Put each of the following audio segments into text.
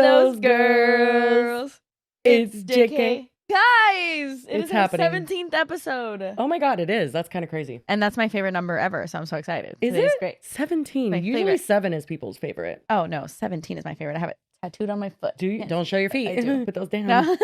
those girls? It's JK. Guys, it It's is happening. our 17th episode. Oh my God, it is. That's kind of crazy. And that's my favorite number ever, so I'm so excited. Is Today's it? great. 17. My Usually favorite. 7 is people's favorite. Oh, no, 17 is my favorite. I have it tattooed on my foot. Do you? Yes. Don't show your feet. I do. Put those down. No,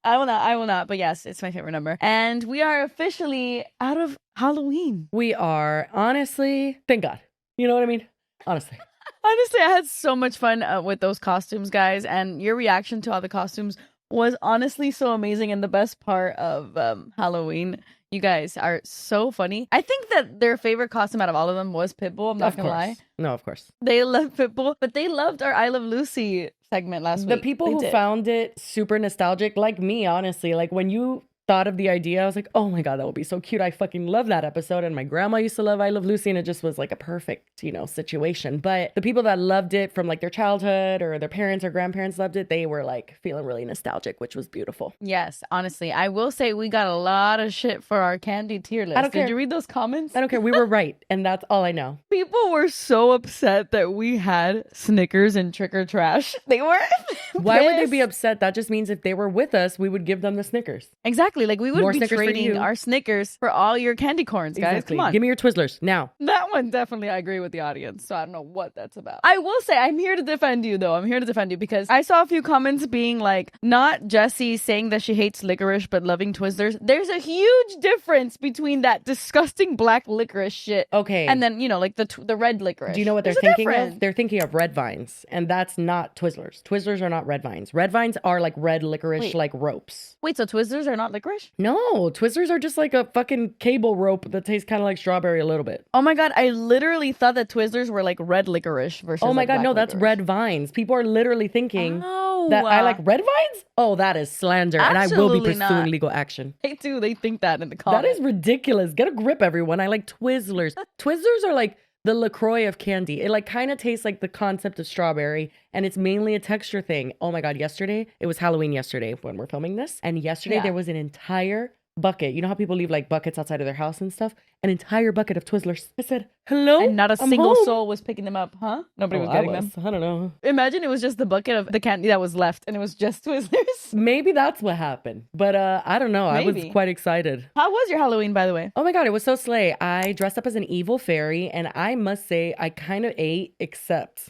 I will not. But yes, it's my favorite number. And we are officially out of Halloween. We are, honestly, thank God. You know what I mean? Honestly. Honestly, I had so much fun with those costumes, guys. And your reaction to all the costumes was honestly so amazing. And the best part of Halloween, you guys are so funny. I think that their favorite costume out of all of them was Pitbull. I'm not going to lie. No, of course. They love Pitbull, but they loved our I Love Lucy segment last week. The people who found it super nostalgic, like me, honestly, like when you thought of the idea, I was like, oh my God, that would be so cute. I fucking love that episode. And my grandma used to love I Love Lucy, and it just was like a perfect, situation. But the people that loved it from like their childhood or their parents or grandparents loved it, they were like feeling really nostalgic, which was beautiful. Yes, honestly, I will say we got a lot of shit for our candy tier list. I don't care. Did you read those comments? I don't care. We were right. And that's all I know. People were so upset that we had Snickers and Trick or Trash. They were. Why would they be upset? That just means if they were with us, we would give them the Snickers. Exactly. Like we would More be Snickers for trading you. our Snickers for all your candy corns, guys. Exactly. Come on. Give me your Twizzlers now. That one definitely I agree with the audience. So I don't know what that's about. I will say I'm here to defend you though. I'm here to defend you because I saw a few comments being like, not Jessi saying that she hates licorice but loving Twizzlers. There's a huge difference between that disgusting black licorice shit. Okay. And then, like the red licorice. Do you know what they're thinking of? They're thinking of red vines, and that's not Twizzlers. Twizzlers are not red vines. Red vines are like red licorice, like ropes. Wait, so Twizzlers are not licorice? No, Twizzlers are just like a fucking cable rope that tastes kind of like strawberry a little bit. Oh my God, I literally thought that Twizzlers were like red licorice versus Oh my like God, black no, that's licorice. red vines. People are literally thinking Oh, that I like red vines? Oh, that is slander, and I will be Absolutely pursuing not. legal action. They do. They think that in the comments. That is ridiculous. Get a grip, everyone. I like Twizzlers. Twizzlers are like the LaCroix of candy. It like kind of tastes like the concept of strawberry, and it's mainly a texture thing. Oh my God, yesterday, it was Halloween yesterday when we're filming this, and yesterday there was an entire bucket. You know how people leave like buckets outside of their house and stuff? An entire bucket of Twizzlers. I said, hello? And not a I'm single home. soul was picking them up, huh? Nobody was getting them. I don't know. Imagine it was just the bucket of the candy that was left and it was just Twizzlers. Maybe that's what happened. But I don't know. I was Maybe. quite excited. How was your Halloween, by the way? Oh my God, it was so slay. I dressed up as an evil fairy, and I must say I kind of ate except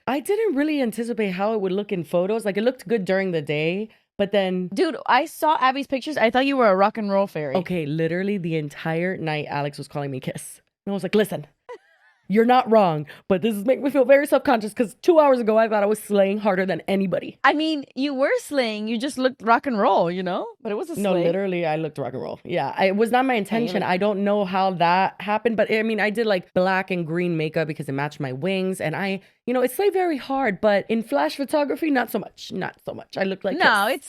I didn't really anticipate how it would look in photos. Like it looked good during the day, but then Dude, I saw Abby's pictures. I thought you were a rock and roll fairy. okay, literally the entire night Alex was calling me Kiss. And I was like, listen, you're not wrong, but this is making me feel very self-conscious because 2 hours ago I thought I was slaying harder than anybody. I mean, you were slaying. You just looked rock and roll, But it was a slay. No, literally, I looked rock and roll. Yeah, it was not my intention. I don't know how that happened, but I mean, I did like black and green makeup because it matched my wings, and it slayed very hard, but in flash photography, not so much. I looked like No, Kiss. it's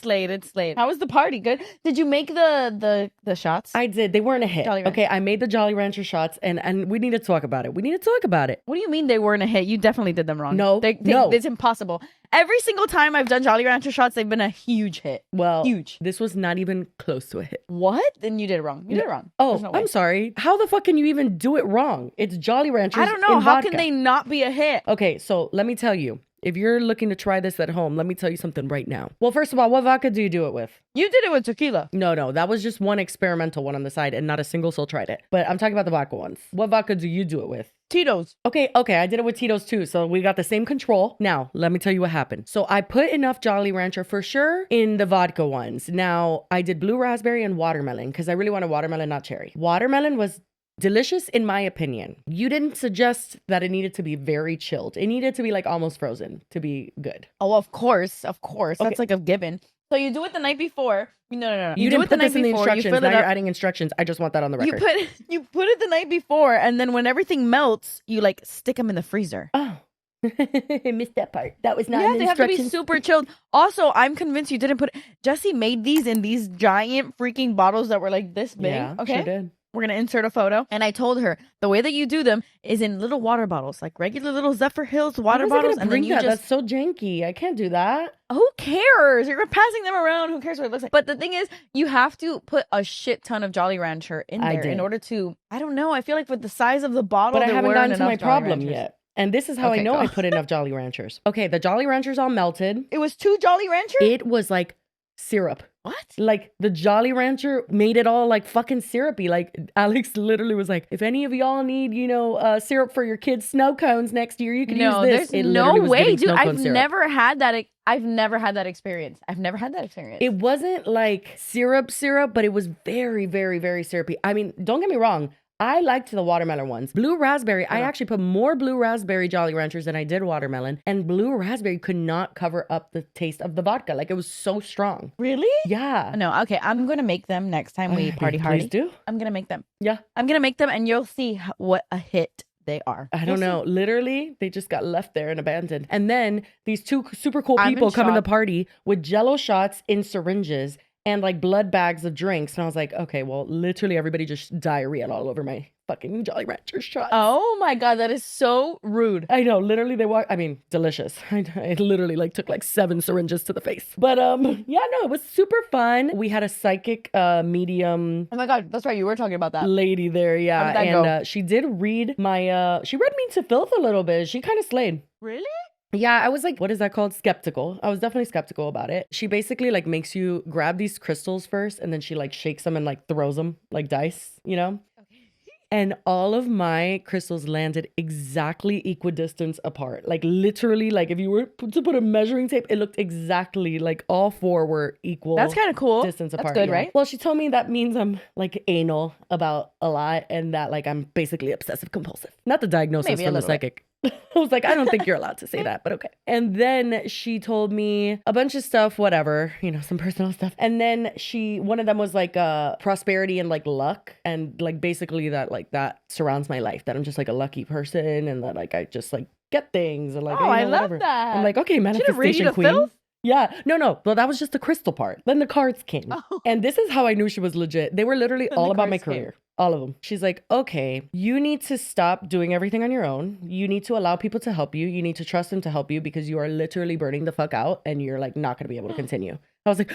slayed. How was the party? Good. Did you make the shots? I did. They weren't a hit. Jolly Rancher. Okay, I made the Jolly Rancher shots, and we need to talk about it. What do you mean they weren't a hit? You definitely did them wrong. No. It's impossible. Every single time I've done Jolly Rancher shots, they've been a huge hit. Well, huge. This was not even close to a hit. What? Then you did it wrong. You did it wrong. Oh, There's no way. I'm sorry. How the fuck can you even do it wrong? It's Jolly Ranchers. I don't know. in How vodka. can they not be a hit? Okay, so let me tell you. If you're looking to try this at home, let me tell you something right now. Well, first of all, what vodka do you do it with? You did it with tequila. No, that was just one experimental one on the side, and not a single soul tried it. But I'm talking about the vodka ones. What vodka do you do it with? Tito's. Okay, I did it with Tito's too, so we got the same control. Now, let me tell you what happened. So I put enough Jolly Rancher for sure in the vodka ones. Now, I did blue raspberry and watermelon because I really wanted watermelon, not cherry. Watermelon was delicious in my opinion. You didn't suggest that it needed to be very chilled. It needed to be like almost frozen to be good. Oh, of course. Okay. That's like a given. So you do it the night before. No. You didn't put this in the instructions. Now you're adding instructions. I just want that on the record. You put it the night before, and then when everything melts, you like stick them in the freezer. Oh. I missed that part. That was not Yeah, in the they have to be instructions. super chilled. Also, I'm convinced you didn't put Jessi made these in these giant freaking bottles that were like this big. Yeah, okay. sure did. We're going to insert a photo. And I told her the way that you do them is in little water bottles, like regular little Zephyr Hills water bottles. And then you just... That's so janky. I can't do that. Who cares? You're passing them around. Who cares what it looks like? But the thing is, you have to put a shit ton of Jolly Rancher in there in order to, I don't know. I feel like with the size of the bottle, But I there haven't weren't gotten to enough my Jolly problem Ranchers. yet. And this is how Okay, I know go. I put enough Jolly Ranchers. Okay, the Jolly Ranchers all melted. It was 2 Jolly Ranchers? It was like syrup. What? Like the Jolly Rancher made it all like fucking syrupy. Like Alex literally was like, if any of y'all need, syrup for your kids' snow cones next year, you can use this. There's It no literally was way, giving dude. snow cone I've syrup. never had that. I've never had that experience. It wasn't like syrup, but it was very, very, very syrupy. I mean, don't get me wrong. I liked the watermelon ones. Blue raspberry, I actually put more blue raspberry Jolly Ranchers than I did watermelon. And blue raspberry could not cover up the taste of the vodka. Like, it was so strong. Really? Yeah. No, okay. I'm going to make them next time we party hardy. Please do. I'm going to make them. Yeah. I'm going to make them and you'll see what a hit they are. I don't know. Literally, they just got left there and abandoned. And then these 2 super cool I'm people in come in the shock. party with Jello shots in syringes and like blood bags of drinks. And I was like, okay, well, literally everybody just diarrhea all over my fucking Jolly Rancher shots. Oh my God, that is so rude. I know. Literally, delicious. I literally like took like 7 syringes to the face. But yeah, no, it was super fun. We had a psychic medium. Oh my God, that's right. You were talking about that. Lady there, yeah. How did that And go? she did read she read me to filth a little bit. She kind of slayed. Really? Yeah, I was like, what is that called? Skeptical. I was definitely skeptical about it. She basically like makes you grab these crystals first and then she like shakes them and like throws them like dice, Okay. And all of my crystals landed exactly equidistant apart. Like literally, like if you were to put a measuring tape, it looked exactly like all 4 were equal. That's kind of cool. Distance apart. That's good, yeah. right? Well, she told me that means I'm like anal about a lot and that like I'm basically obsessive compulsive. Not the diagnosis Maybe a from the little bit. psychic. I was like, I don't think you're allowed to say that, but okay. And then she told me a bunch of stuff, whatever, some personal stuff. And then one of them was like prosperity and like luck. And like basically that surrounds my life, that I'm just like a lucky person and that like I just like get things and like, I love whatever. that. I'm like, okay, She didn't read you manifestation to queen. filth? Yeah. No. Well, that was just the crystal part. Then the cards came. Oh. And this is how I knew she was legit. They were literally Then all the about my cards came. career. All of them. She's like, okay, you need to stop doing everything on your own. You need to allow people to help you. You need to trust them to help you because you are literally burning the fuck out and you're like not going to be able to continue. I was like,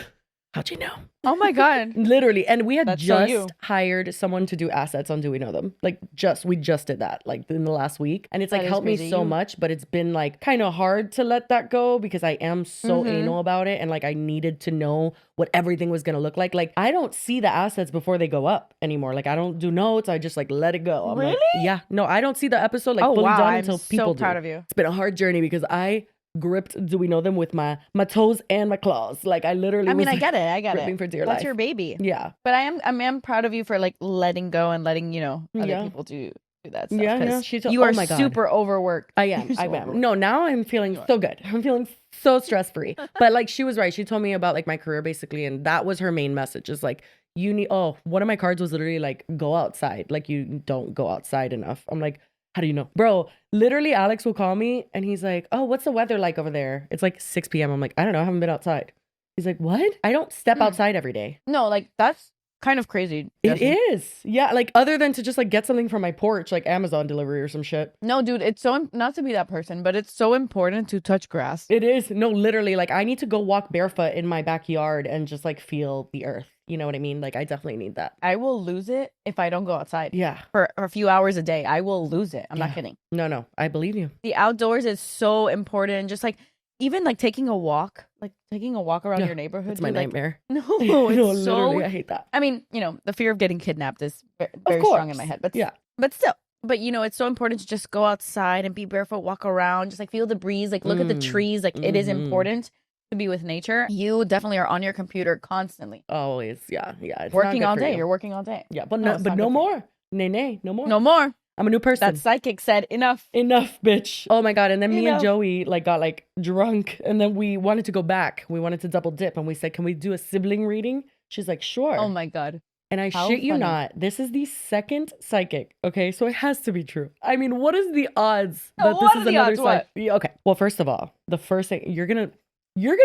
how'd you know? Oh my God. Literally. And we had That's so you. just hired someone to do assets on Do We Know Them? Like we just did that like in the last week. And it's like That is helped me crazy. so much, but it's been like kind of hard to let that go because I am so anal about it. And like I needed to know what everything was going to look like. Like I don't see the assets before they go up anymore. Like I don't do notes. I just like let it go. I'm like, Really? yeah. No, I don't see the episode like Oh, fully wow. done I'm until so people proud do. of you. It's been a hard journey because I gripped Do We Know Them with my toes and my claws. Like I literally I mean, was I get it. I get gripping it. for dear That's life. your baby. Yeah. But I am proud of you for like letting go and letting, other Yeah. people do that stuff. Yeah, 'cause no, she told- you are oh my God. super overworked. I am. You're so I am. overworked. No, now I'm feeling so good. I'm feeling so stress free. But like she was right. She told me about like my career basically. And that was her main message is like, one of my cards was literally like, go outside. Like you don't go outside enough. I'm like, how do you know? Bro, literally Alex will call me and he's like, oh, what's the weather like over there? It's like 6 p.m. I'm like, I don't know. I haven't been outside. He's like, what? I don't step outside every day. No, like that's kind of crazy. It Jessi. is. Yeah. Like other than to just like get something from my porch, like Amazon delivery or some shit. No, dude, it's so not to be that person, but it's so important to touch grass. It is. No, literally, like I need to go walk barefoot in my backyard and just like feel the earth. You know what I mean? Like I definitely need that. I will lose it if I don't go outside. Yeah. For a few hours a day. I will lose it. I'm Yeah. not kidding. No, I believe you. The outdoors is so important. Just like even like taking a walk around Yeah, your neighborhood. It's my dude, like, nightmare. No, No, it's so. literally, I hate that. I mean, the fear of getting kidnapped is very course. strong in my head. But Yeah. but still. But it's so important to just go outside and be barefoot, walk around, just like feel the breeze, like look at the trees. Like it is important to be with nature. You definitely are on your computer constantly. Always. Yeah. It's not Working good all for day. you. You're working all day. Yeah, but No, no, it's but not no good for you. more. Nay, no more. No more. I'm a new person. That psychic said enough. Enough, bitch. Oh my God. And then me and Enough. Joey like got like drunk and then we wanted to go back. We wanted to double dip and we said, can we do a sibling reading? She's like, sure. Oh my God. And I How shit you funny. not, this is the second psychic. Okay, so it has to be true. I mean, what is the odds No, that what this are is the another odds? What? Yeah, okay. Well, first of all, the first thing you're gonna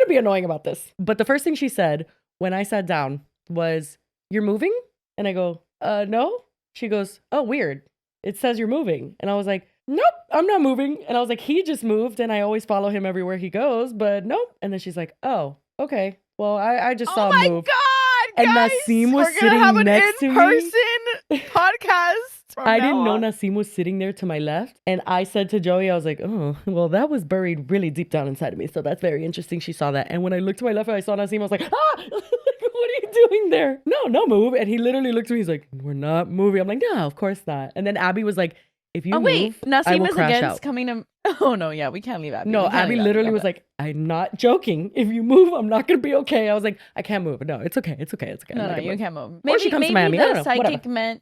be annoying about this. But the first thing she said when I sat down was, "You're moving?" And I go, no. She goes, "Oh, weird. It says you're moving." And I was like, "Nope, I'm not moving." And I was like, "He just moved, and I always follow him everywhere he goes, but nope." And then she's like, "Oh, okay. Well, I just saw him move." God, And guys, Nassim was we're gonna sitting have an next to me. in-person podcast from I now didn't know on. Nasim was sitting there to my left. And I said to Joey, I was like, oh, well, that was buried really deep down inside of me. So that's very interesting. She saw that. And when I looked to my left and I saw Nasim, I was like, ah, what are you doing there? No move. And he literally looked at me. He's like, we're not moving. I'm like, no, of course not. And then Abby was like, if you move, I Nasim will is crash against out. coming to. Oh no, yeah, we can't leave Abby. No, We can't Abby leave literally Abby. was like, I'm not joking. If you move, I'm not going to be okay. I was like, I can't move. No, it's okay. It's okay. It's okay. No, I'm not no, gonna you move. can't move. Or she comes to Miami. I don't know. Psychic Whatever. meant.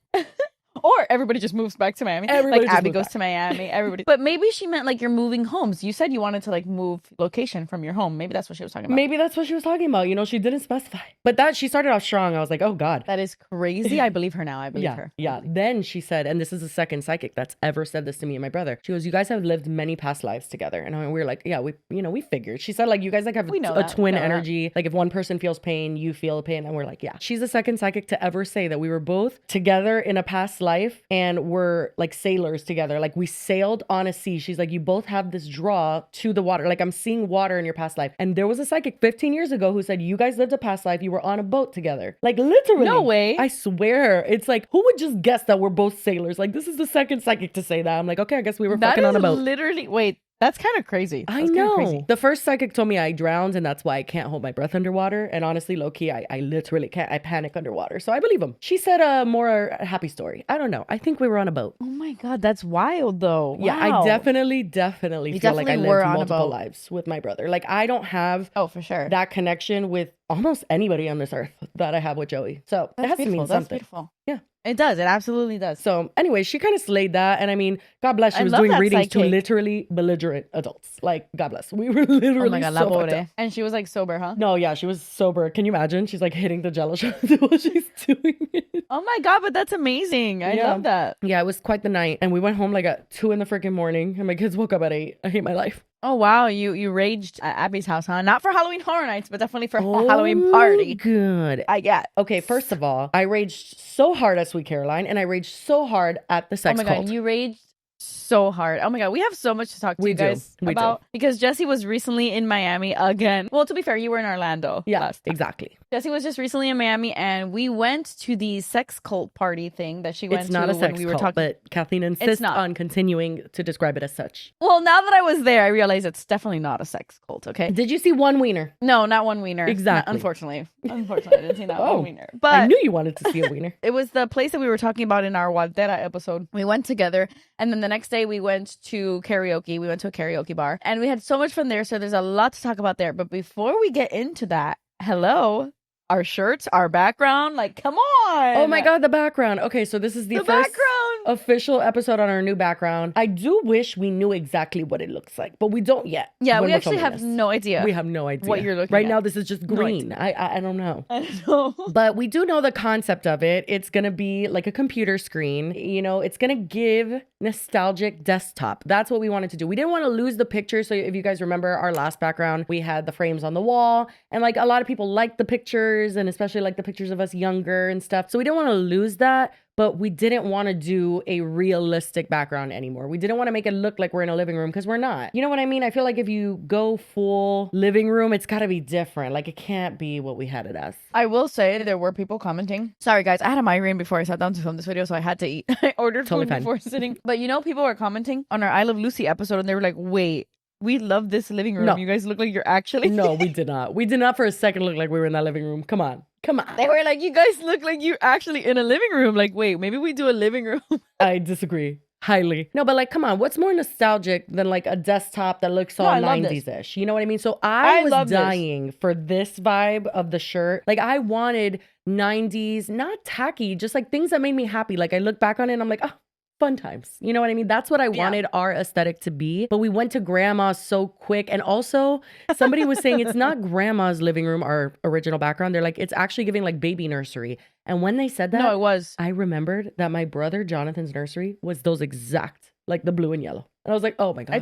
Or everybody just moves back to Miami. Everybody Like just Abby moves goes back. to Miami. Everybody. But maybe she meant like you're moving homes. You said you wanted to like move location from your home. Maybe that's what she was talking about. Maybe that's what she was talking about. You know, she didn't specify. But that she started off strong. I was like, oh God. That is crazy. I believe her now. I believe Yeah, her. yeah. Then she said, and this is the second psychic that's ever said this to me and my brother. She goes, "You guys have lived many past lives together." And we were like, "Yeah, we figured." She said, like, you guys like have We know a that. twin We know that. energy. Like, if one person feels pain, you feel pain. And we're like, yeah. She's the second psychic to ever say that we were both together in a past life and we're like sailors together. Like, we sailed on a sea. She's like, you both have this draw to the water. Like, I'm seeing water in your past life. And there was a psychic 15 years ago who said, you guys lived a past life. You were on a boat together. Like, literally. No way. I swear. It's like, who would just guess that we're both sailors? Like, this is the second psychic to say that. I'm like, okay, I guess we were fucking on a boat. Literally. Wait, that's kind of crazy. I That's kinda know. crazy. The first psychic told me I drowned and that's why I can't hold my breath underwater. And honestly, low key, I literally can't. I panic underwater. So I believe him. She said a more happy story. I don't know. I think we were on a boat. Oh my God, that's wild though. Yeah, Wow. I definitely You feel like I definitely were lived on a multiple boat. lives with my brother. Like, I don't have Oh, for sure. that connection with almost anybody on this earth that I have with Joey. So it has to mean That's something. beautiful. Yeah. It does. It absolutely does. So anyway, she kind of slayed that. And I mean, God bless, she I was love doing that readings to psychic. literally belligerent adults. Like, God bless. We were literally Oh my God, so la fucked pobre. up. And she was like sober, huh? No, yeah, she was sober. Can you imagine? She's like hitting the jello shot while she's doing it. Oh my God, but that's amazing. I Yeah. love that. Yeah, it was quite the night. And we went home like at 2 in the freaking morning. And my kids woke up at 8. I hate my life. Oh wow, you raged at Abby's house, huh? Not for Halloween Horror Nights, but definitely for a Halloween party. Good. I get. Okay, first of all, I raged so hard at Sweet Caroline and I raged so hard at the Oh sex my cult. God, you raged so hard. Oh my God, we have so much to talk to We you do. guys We do. about because Jessi was recently in Miami again. Well, to be fair, you were in Orlando. Yeah, last time. exactly. Jessi was just recently in Miami, and we went to the sex cult party thing that she went It's to not a when sex we were cult, talking. but Kathleen insists not. on continuing to describe it as such. Well, now that I was there, I realized it's definitely not a sex cult. Okay. Did you see one wiener? No, not one wiener. Exactly. Unfortunately, I didn't see that Oh, one wiener. But I knew you wanted to see a wiener. it was the place that we were talking about in our Guadera episode. We went together, and then the next day we went to karaoke. We went to a karaoke bar, and we had so much fun there. So there's a lot to talk about there. But before we get into that, hello, our shirts, our background, like, come on. Oh my God, the background. Okay, so this is the first background. official episode on our new background. I do wish we knew exactly what it looks like, but we don't yet. Yeah, when we we're actually filming have this. no idea. We have no idea what you're looking right at. now. This is just No green. I don't know. I know. But we do know the concept of it. It's going to be like a computer screen. You know, it's going to give nostalgic desktop. That's what we wanted to do. We didn't want to lose the picture. So if you guys remember our last background, we had the frames on the wall and like a lot of people liked the pictures and especially like the pictures of us younger and stuff. So we didn't want to lose that. But we didn't want to do a realistic background anymore. We didn't want to make it look like we're in a living room because we're not. You know what I mean? I feel like if you go full living room, it's got to be different. Like it can't be what we had it as. I will say there were people commenting. Sorry, guys. I had a migraine before I sat down to film this video, so I had to eat. I ordered Totally food fine. before sitting. But you know, people were commenting on our I Love Lucy episode, and they were like, wait, we love this living room. No. You guys look like you're actually... No, we did not. We did not for a second look like we were in that living room. Come on. Come on. They were like, you guys look like you're actually in a living room. Like, wait, maybe we do a living room. I disagree. Highly. No, but like, come on. What's more nostalgic than like a desktop that looks all No, I love this. 90s-ish? You know what I mean? So I was love this. dying for this vibe of the shirt. Like I wanted 90s, not tacky, just like things that made me happy. Like I look back on it and I'm like, oh, fun times. You know what I mean? That's what I wanted our aesthetic to be. But we went to grandma's so quick. And also somebody was saying it's not grandma's living room, our original background. They're like, it's actually giving like baby nursery. And when they said that, No, it was. I remembered that my brother Jonathan's nursery was those exact, like the blue and yellow. And I was like, oh my God. I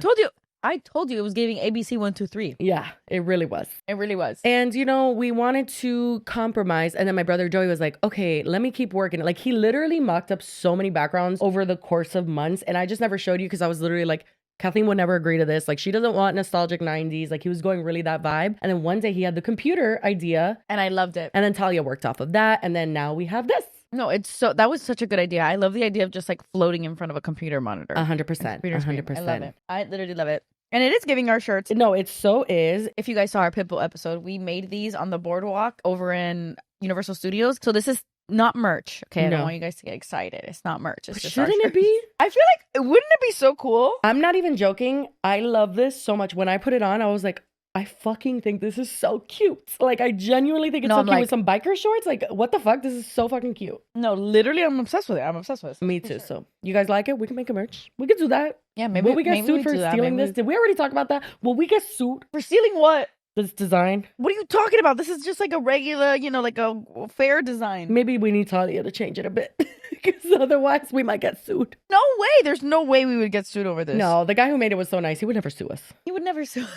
told you it was giving ABC 1, 2, 3. Yeah, it really was. It really was. And, you know, we wanted to compromise. And then my brother Joey was like, okay, let me keep working. Like, he literally mocked up so many backgrounds over the course of months. And I just never showed you because I was literally like, Kathleen would never agree to this. Like, she doesn't want nostalgic 90s. Like, he was going really that vibe. And then one day he had the computer idea. And I loved it. And then Talia worked off of that. And then now we have this. No, that was such a good idea. I love the idea of just like floating in front of a computer monitor. 100%. 100%. I love it. I literally love it. And it is giving our shirts. No, it so is. If you guys saw our Pitbull episode, we made these on the boardwalk over in Universal Studios. So this is not merch. Okay, I don't want you guys to get excited. It's not merch. It's just shouldn't it be? I feel like, wouldn't it be so cool? I'm not even joking. I love this so much. When I put it on, I was like, I fucking think this is so cute. Like, I genuinely think it's so cute with some biker shorts. Like, what the fuck? This is so fucking cute. No, literally, I'm obsessed with it. I'm obsessed with it. Me too. So, you guys like it? We can make a merch. We could do that. Yeah, maybe. Will we get sued for stealing this? Did we already talk about that? Will we get sued for stealing what? This design? What are you talking about? This is just like a regular, like a fair design. Maybe we need Talia to change it a bit. Because otherwise we might get sued. No way. There's no way we would get sued over this. No, the guy who made it was so nice. He would never sue us. He would never sue us.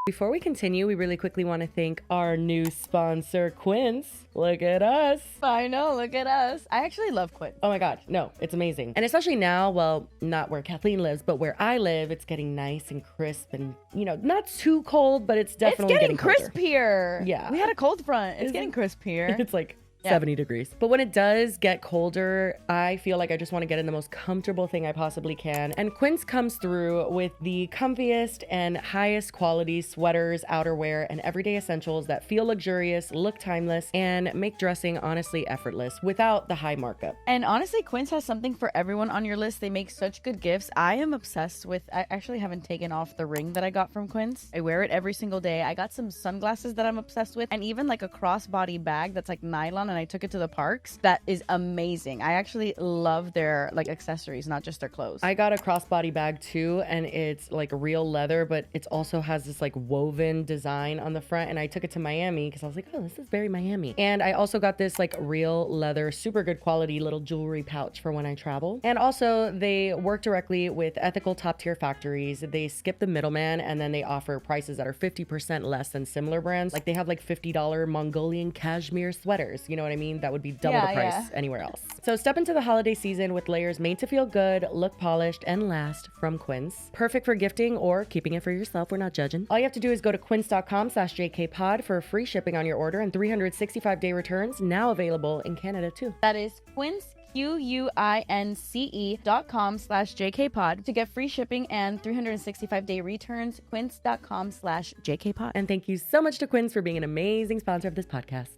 Before we continue, we really quickly want to thank our new sponsor, Quince. Look at us. I know, look at us. I actually love Quince. Oh my God, no, it's amazing. And especially now, well, not where Kathleen lives, but where I live, it's getting nice and crisp and, not too cold, but it's definitely getting crisp here. Yeah. We had a cold front. It's getting crisp here. It's like 70 degrees. But when it does get colder, I feel like I just want to get in the most comfortable thing I possibly can. And Quince comes through with the comfiest and highest quality sweaters, outerwear, and everyday essentials that feel luxurious, look timeless, and make dressing honestly effortless without the high markup. And honestly, Quince has something for everyone on your list. They make such good gifts. I am obsessed with, I actually haven't taken off the ring that I got from Quince. I wear it every single day. I got some sunglasses that I'm obsessed with, and even like a crossbody bag that's like nylon, and I took it to the parks. That is amazing. I actually love their like accessories, not just their clothes. I got a crossbody bag too, and it's like real leather, but it also has this like woven design on the front, and I took it to Miami because I was like, oh, this is very Miami. And I also got this like real leather, super good quality little jewelry pouch for when I travel. And also they work directly with ethical top tier factories. They skip the middleman, and then they offer prices that are 50% less than similar brands. Like they have like $50 Mongolian cashmere sweaters, you know what I mean? That would be double the price anywhere else. So step into the holiday season with layers made to feel good, look polished, and last from Quince. Perfect for gifting or keeping it for yourself. We're not judging. All you have to do is go to quince.com/jkpod for free shipping on your order and 365-day returns, now available in Canada too. That is Quince, QUINCE.com/JKPod to get free shipping and 365-day returns. Quince.com/JKPod. And thank you so much to Quince for being an amazing sponsor of this podcast.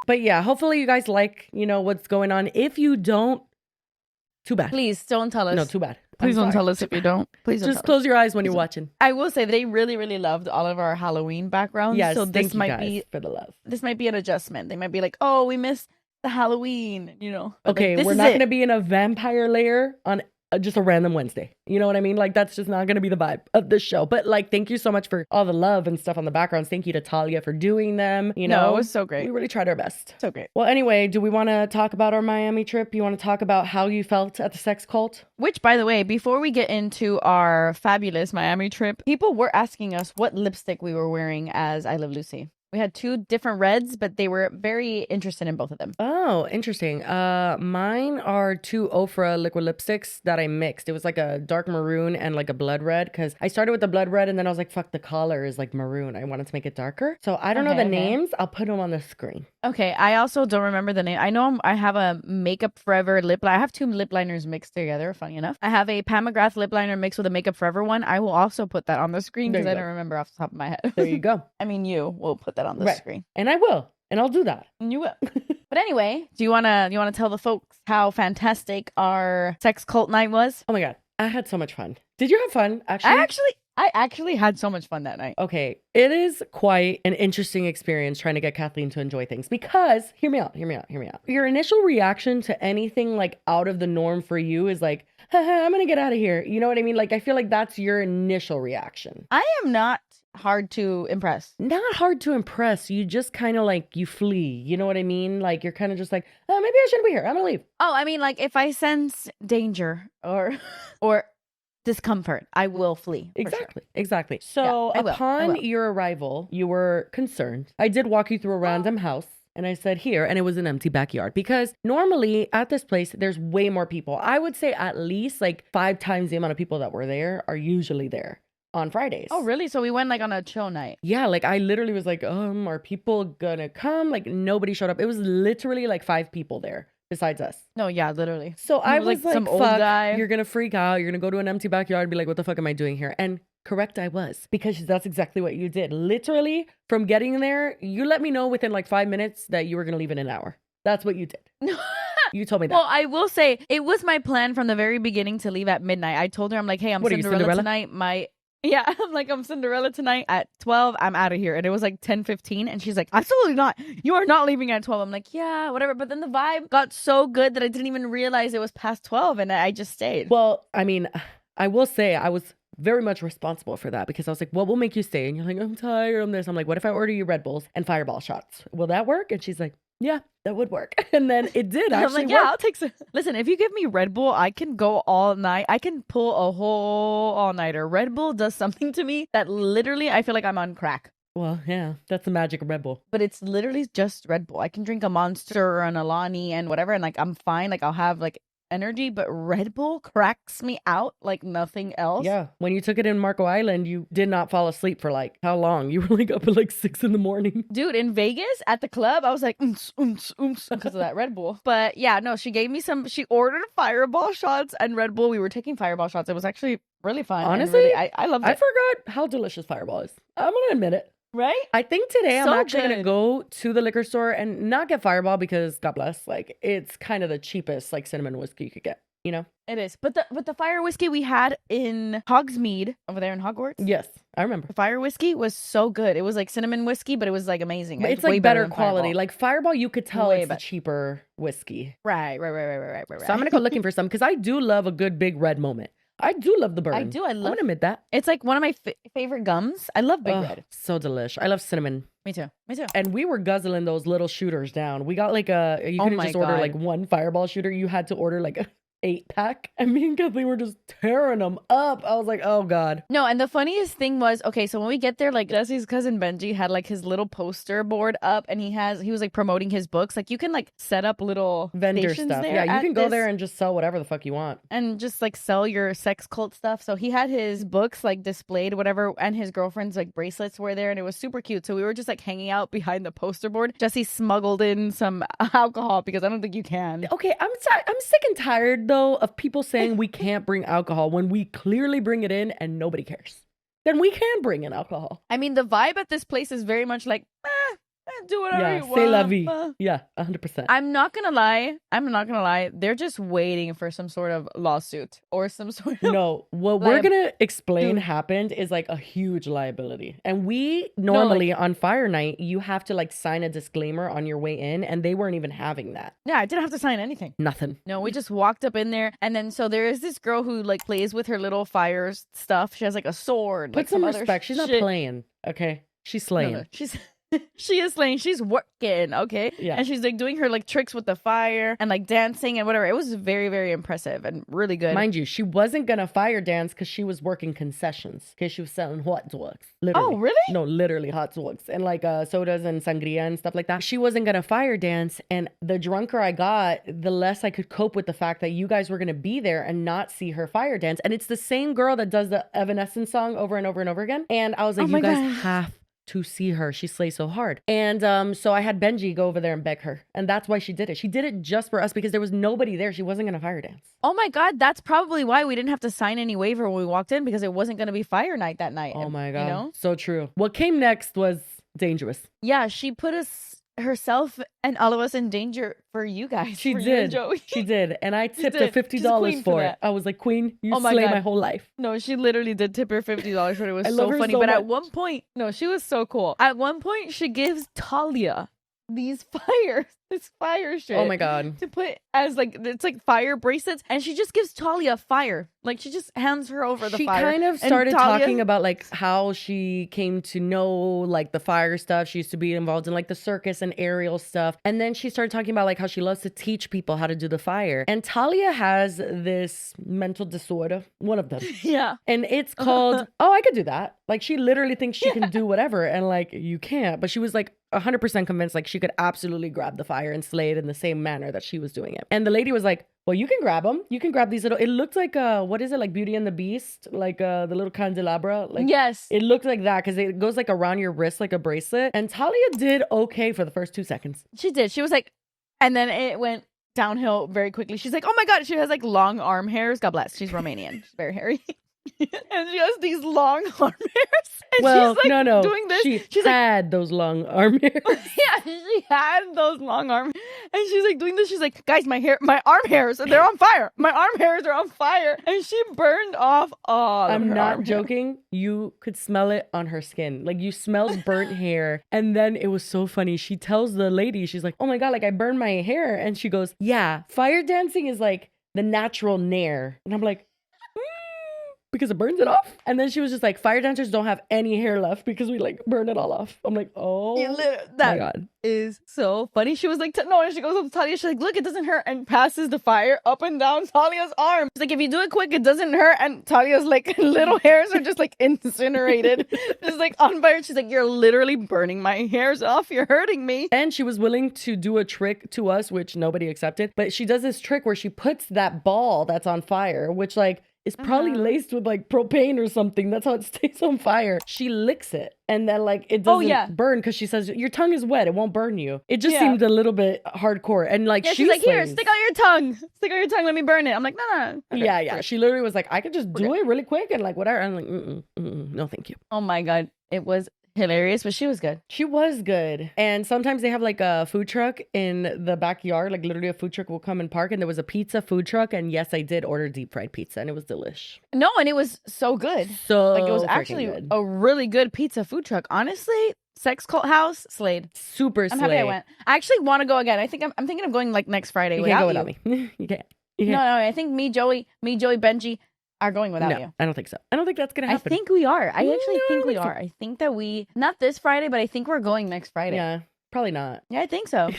But yeah, hopefully you guys like, what's going on. If you don't, too bad. Please don't tell us. No, too bad. Please don't tell us if you don't. Please don't. Just close your eyes when you're watching. I will say they really, really loved all of our Halloween backgrounds. Yes, so thank you guys for the love. This might be an adjustment. They might be like, oh, we missed the Halloween, Okay, like, we're not going to be in a vampire layer on just a random Wednesday. You know what I mean? Like, that's just not going to be the vibe of this show. But like, thank you so much for all the love and stuff on the backgrounds. Thank you to Talia for doing them. No, it was so great. We really tried our best. So great. Well, anyway, do we want to talk about our Miami trip? You want to talk about how you felt at the sex cult? Which, by the way, before we get into our fabulous Miami trip, people were asking us what lipstick we were wearing as I Love Lucy. We had two different reds, but they were very interested in both of them. Oh, interesting. Mine are two Ofra liquid lipsticks that I mixed. It was like a dark maroon and like a blood red, because I started with the blood red and then I was like, fuck, the collar is like maroon. I wanted to make it darker. So I don't know the names. I'll put them on the screen. Okay. I also don't remember the name. I know I have a Makeup Forever lip liner. I have two lip liners mixed together, funny enough. I have a Pam McGrath lip liner mixed with a Makeup Forever one. I will also put that on the screen because I don't remember off the top of my head. There you go. I mean, you will put that on the screen. And I will. And I'll do that. And you will. But anyway, do you wanna tell the folks how fantastic our sex cult night was? Oh my God. I had so much fun. Did you have fun, actually? I actually had so much fun that night. Okay. It is quite an interesting experience trying to get Kathleen to enjoy things because, hear me out. Your initial reaction to anything like out of the norm for you is like, I'm going to get out of here. You know what I mean? Like, I feel like that's your initial reaction. I am not hard to impress. Not hard to impress. You just kind of like, you flee. You know what I mean? Like, you're kind of just like, oh, maybe I shouldn't be here. I'm going to leave. Oh, I mean, like if I sense danger or discomfort, I will flee. Exactly. So upon your arrival, you were concerned. I did walk you through a random house. And I said here, and it was an empty backyard because normally at this place, there's way more people. I would say at least like 5 times the amount of people that were there are usually there on Fridays. Oh, really? So we went like on a chill night. Yeah, like I literally was like, are people gonna come? Like nobody showed up. It was literally like 5 people there besides us. No, yeah, literally. So I was like, some old fuck, guy. you're going to freak out. You're going to go to an empty backyard and be like, what the fuck am I doing here? And correct I was, because that's exactly what you did. Literally, from getting there, you let me know within like 5 minutes that you were going to leave in an hour. That's what you did. You told me that. Well, I will say it was my plan from the very beginning to leave at midnight. I told her, I'm like, hey, I'm What are you, Cinderella Cinderella? tonight. Yeah, I'm like, I'm Cinderella tonight at 12. I'm out of here. And it was like 10:15. And she's like, absolutely not. You are not leaving at 12. I'm like, yeah, whatever. But then the vibe got so good that I didn't even realize it was past 12 and I just stayed. Well, I mean, I will say I was very much responsible for that, because I was like, what will make you stay? And you're like, I'm tired, I'm this. I'm like, what if I order you Red Bulls and Fireball shots? Will that work? And she's like, yeah, that would work. And then it did actually I'm like, work. yeah, I'll take some. Listen, if you give me Red Bull, I can go all night. I can pull a whole all-nighter. Red Bull does something to me that literally I feel like I'm on crack. Well, yeah, that's the magic of Red Bull. But it's literally just Red Bull. I can drink a Monster or an Alani and whatever, and like I'm fine. Like I'll have like energy, but Red Bull cracks me out like nothing else. Yeah. When you took it in Marco Island, you did not fall asleep for like how long? You were like up at like 6 a.m. Dude, in Vegas at the club, I was like, because of that Red Bull. But yeah, no, she gave me she ordered Fireball shots and Red Bull. We were taking Fireball shots. It was actually really fun. Honestly, really, I loved it. I forgot how delicious Fireball is. I'm going to admit it. Right? I think today I'm So actually going to good. go to the liquor store and not get Fireball, because God bless, like it's kind of the cheapest like cinnamon whiskey you could get, you know? It is. But the fire whiskey we had in Hogsmeade over there in Hogwarts. Yes, I remember. The fire whiskey was so good. It was like cinnamon whiskey, but it was like amazing. But it's way like better than quality. Fireball. Like Fireball, you could tell Way it's the better. cheaper whiskey. Right. So I'm going to go looking for some, because I do love a good big red moment. I do love the burn. I do. I'm going to admit that. It's like one of my favorite gums. I love Big Red. So delish. I love cinnamon. Me too. And we were guzzling those little shooters down. We got like you Oh couldn't my just order God. like one Fireball shooter. You had to order like a 8-pack. And me and Kathleen were just tearing them up. I was like, oh God. No, and the funniest thing was, okay, so when we get there, like Jessi's cousin Benji had like his little poster board up, and he was like promoting his books. Like you can like set up little Vendor stations stuff. there Yeah, you at can go this- there and just sell whatever the fuck you want. and just like sell your sex cult stuff. So he had his books like displayed, whatever, and his girlfriend's like bracelets were there, and it was super cute. So we were just like hanging out behind the poster board. Jessi smuggled in some alcohol because I don't think you can. Okay, I'm sick and tired though of people saying we can't bring alcohol when we clearly bring it in and nobody cares. Then we can bring in alcohol. I mean, the vibe at this place is very much like, do whatever Yeah, you want. c'est la vie. Yeah, 100%. I'm not gonna lie. They're just waiting for some sort of lawsuit or some sort of. No, what we're gonna explain Dude. happened is like a huge liability. And we normally on Fire Night, you have to like sign a disclaimer on your way in, and they weren't even having that. Yeah, I didn't have to sign anything. Nothing. No, we just walked up in there, and then so there is this girl who like plays with her little fire stuff. She has like a sword. Put like, some other respect. She's not shit. playing. Okay, she's No, slaying. no, she is slaying. She's working, okay? Yeah. And she's like doing her like tricks with the fire and like dancing and whatever. It was very, very impressive and really good. Mind you, she wasn't gonna fire dance because she was working concessions. Because she was selling hot dogs. Literally. Oh, really? No, literally hot dogs and like sodas and sangria and stuff like that. She wasn't gonna fire dance, and the drunker I got, the less I could cope with the fact that you guys were gonna be there and not see her fire dance. And it's the same girl that does the Evanescence song over and over and over again. And I was like, Oh my you guys God. have to see her. She slays so hard. And so I had Benji go over there and beg her. And that's why she did it. She did it just for us because there was nobody there. She wasn't gonna fire dance. Oh my God, that's probably why we didn't have to sign any waiver when we walked in, because it wasn't going to be fire night that night. Oh my God. You know? So true. What came next was dangerous. Yeah, she put herself and all of us in danger for you guys. She for you and did. Joey. She did. And I tipped her did. She's a $50 queen for for it. that. I was like, Queen, you Oh my slay God. my whole life. No, she literally did tip her $50 for it. It was I so love her funny. so But at much. one point, no, she was so cool. At one point, she gives Talia this fire shit. Oh my God. To put as like, it's like fire bracelets, and she just gives Talia fire. Like she just hands her over the She fire. kind of And started Talia- talking about like how she came to know like the fire stuff. She used to be involved in like the circus and aerial stuff. And then she started talking about like how she loves to teach people how to do the fire. And Talia has this mental disorder, one of them. Yeah. And it's called, oh, I could do that. Like she literally thinks she can do whatever. And like, you can't. But she was like 100% convinced like she could absolutely grab the fire and slay it in the same manner that she was doing it. And the lady was like, well, you can grab them. You can grab these little, it looked like, what is it? Like Beauty and the Beast? Like the little candelabra? Like, Yes. it looked like that because it goes like around your wrist like a bracelet. And Talia did okay for the first 2 seconds. She did. She was like, and then it went downhill very quickly. She's like, oh my God, she has like long arm hairs. God bless. She's Romanian. She's very hairy. And she has these long arm hairs. And Well, she's like no. doing this. She's had those long arm hairs. Yeah, she had those long arms. And she's like doing this. She's like, guys, my arm hairs, they're on fire. My arm hairs are on fire. And she burned off all I'm of her not arm joking. You could smell it on her skin. Like you smelled burnt hair. And then it was so funny. She tells the lady, she's like, oh my God, like I burned my hair. And she goes, yeah, fire dancing is like the natural nair. And I'm like, because it burns it off. And then she was just like, fire dancers don't have any hair left because we like burn it all off. I'm like, oh my God. Is so funny. She was like, no, and she goes up to Talia. She's like, look, it doesn't hurt, and passes the fire up and down Talia's arm. She's like, if you do it quick, it doesn't hurt. And Talia's like, little hairs are just like incinerated, just like on fire. She's like, you're literally burning my hairs off. You're hurting me. And she was willing to do a trick to us, which nobody accepted. But she does this trick where she puts that ball that's on fire, which like is probably laced with like propane or something. That's how it stays on fire. She licks it and then like it doesn't burn because she says your tongue is wet. It won't burn you. It just seemed a little bit hardcore. And like she's like, here, stick out your tongue. Stick out your tongue. Let me burn it. I'm like, no. Okay, yeah. She literally was like, I could just do it really quick and like whatever. I'm like, no, thank you. Oh my God. It was hilarious, but she was good. She was good. And sometimes they have like a food truck in the backyard, like literally a food truck will come and park, and there was a pizza food truck, and yes, I did order deep fried pizza and it was delish. No, and it was so good. So like it was actually good. A really good pizza food truck. Honestly, Sex Cult House slayed. Super I'm slayed. happy I went. I actually want to go again. I think I'm thinking of going like next Friday. You can't go without me. You can't. No, I think me, Joey, Benji are going without you. I don't think so. I don't think that's gonna happen. I think we are. I actually think we are. I think that not this Friday, but I think we're going next Friday. Yeah. Probably not. Yeah, I think so.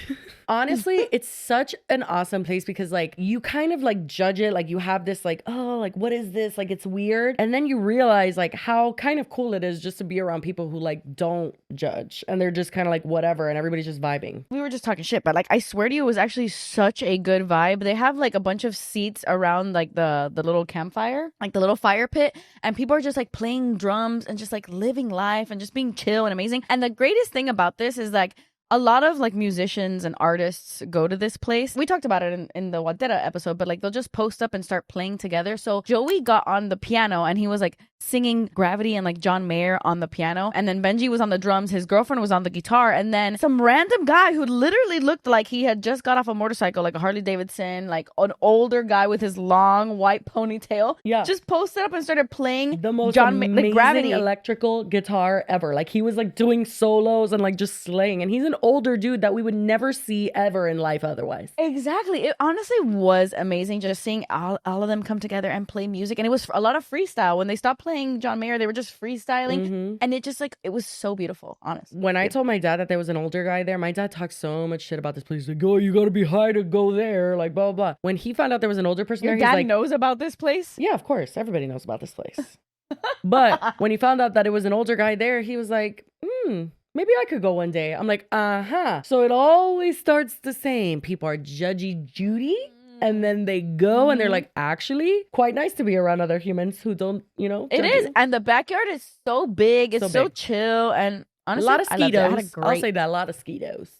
Honestly, it's such an awesome place because like you kind of like judge it. Like you have this like, oh, like what is this? Like it's weird. And then you realize like how kind of cool it is just to be around people who like don't judge. And they're just kind of like whatever. And everybody's just vibing. We were just talking shit, but like I swear to you, it was actually such a good vibe. They have like a bunch of seats around like the little campfire, like the little fire pit. And people are just like playing drums and just like living life and just being chill and amazing. And the greatest thing about this is like, a lot of like musicians and artists go to this place. We talked about it in the Wadera episode, but like they'll just post up and start playing together. So Joey got on the piano and he was like singing Gravity and like John Mayer on the piano. And then Benji was on the drums. His girlfriend was on the guitar. And then some random guy who literally looked like he had just got off a motorcycle, like a Harley Davidson, like an older guy with his long white ponytail. Yeah. Just posted up and started playing the most amazing like Gravity electrical guitar ever. Like he was like doing solos and like just slaying. And he's an older dude that we would never see ever in life otherwise. Exactly. It honestly was amazing just seeing all of them come together and play music. And it was a lot of freestyle. When they stopped playing John Mayer, they were just freestyling. And it just like, it was so beautiful, honestly. When I told my dad that there was an older guy there, my dad talked so much shit about this place. Like, oh, you gotta be high to go there. Like, blah, blah, blah. When he found out there was an older person Your there, dad he's like, knows about this place? Yeah, of course. Everybody knows about this place. But when he found out that it was an older guy there, he was like, maybe I could go one day. I'm like, So it always starts the same. People are judgy Judy. And then they go and they're like, actually, quite nice to be around other humans who don't, It is. And the backyard is so big. It's so chill. And honestly, a lot of mosquitoes. I'll say that, a lot of mosquitoes.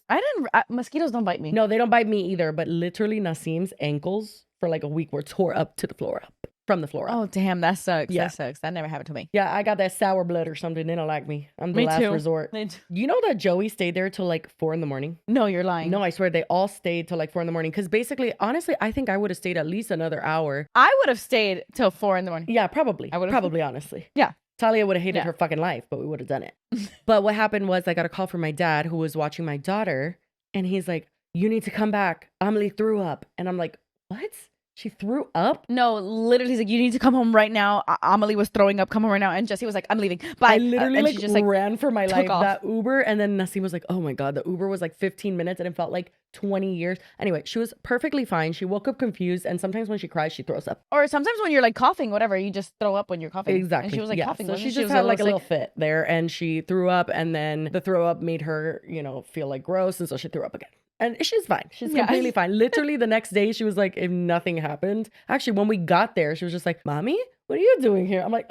Mosquitoes don't bite me. No, they don't bite me either. But literally, Nassim's ankles for like a week were tore up to the floor up. From the floor up. Oh, damn. That sucks. Yeah. That sucks. That never happened to me. Yeah, I got that sour blood or something. They don't like me. I'm the Me last too. resort. Me too. You know that Joey stayed there till like 4 a.m? No, you're lying. No, I swear they all stayed till like 4 a.m. Because basically, honestly, I think I would have stayed at least another hour. I would have stayed till 4 a.m. Yeah, probably. I would've- Probably, honestly. Yeah. Talia would have hated Yeah. her fucking life, but we would have done it. But what happened was I got a call from my dad who was watching my daughter. And he's like, you need to come back. Amelie threw up. And I'm like, what? She threw up? No, literally, he's like, you need to come home right now. Amelie was throwing up. Come home right now. And Jessi was like, I'm leaving. Bye. I literally and like she just ran for my life off. that Uber. And then Nassim was like, oh my God, the Uber was like 15 minutes and it felt like 20 years. Anyway, she was perfectly fine. She woke up confused. And sometimes when she cries, she throws up. Or sometimes when you're like coughing, whatever, you just throw up when you're coughing. Exactly. And she was like coughing. So wasn't she just was had like a sick. little fit there and she threw up. And then the throw up made her, feel like gross. And so she threw up again. And she's fine. She's completely fine. Literally the next day, she was like, if nothing happened. Actually, when we got there, she was just like, Mommy, what are you doing here? I'm like,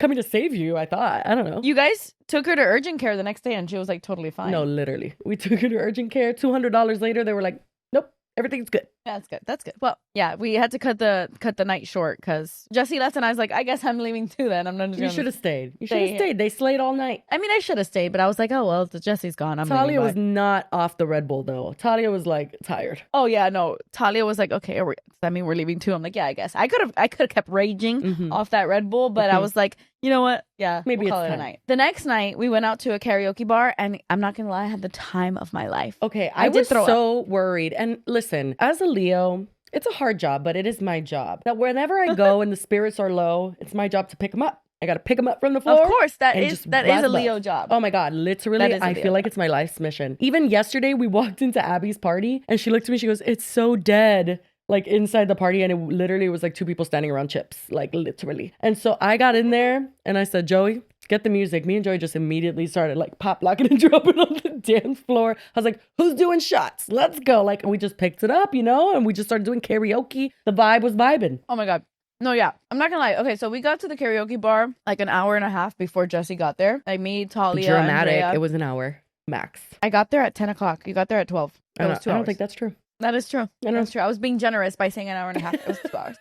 coming to save you, I thought. I don't know. You guys took her to urgent care the next day and she was like totally fine. No, literally. We took her to urgent care. $200 later, they were like, nope, Everything's good. That's good. That's good. Well, yeah, we had to cut the night short because Jessi left and I was like, I guess I'm leaving too then. I'm not just You gonna should have stayed. You should have stayed. They slayed all night. I mean, I should have stayed, but I was like, oh, well, Jessi's gone. I'm Talia leaving. was not off the Red Bull, though. Talia was, like, tired. Oh, yeah, no. Talia was like, okay, does that mean we're leaving too? I'm like, yeah, I guess. I could have kept raging off that Red Bull, but I was like, you know what? Yeah, maybe we'll call it's it a time. night. The next night, we went out to a karaoke bar, and I'm not going to lie, I had the time of my life. Okay, I was so worried. And listen, as a Leo, it's a hard job, but it is my job. That whenever I go and the spirits are low, it's my job to pick them up. I got to pick them up from the floor. Of course, that is a Leo job. Oh my God, literally, I feel like it's my life's mission. Even yesterday, we walked into Abby's party and she looked at me, she goes, it's so dead. Like inside the party, and it literally was like two people standing around chips, like literally. And so I got in there and I said, Joey, get the music. Me and Joey just immediately started like pop locking and dropping on the dance floor. I was like, who's doing shots? Let's go. Like we just picked it up, and we just started doing karaoke. The vibe was vibing. Oh my God. No, yeah. I'm not gonna lie. Okay, so we got to the karaoke bar like an hour and a half before Jessi got there. Like me, Talia, dramatic. Andrea. It was an hour max. I got there at 10 o'clock. You got there at 12. It was 2 hours. I don't think that's true. That is true. That's true. I was being generous by saying an hour and a half. It was 2 hours.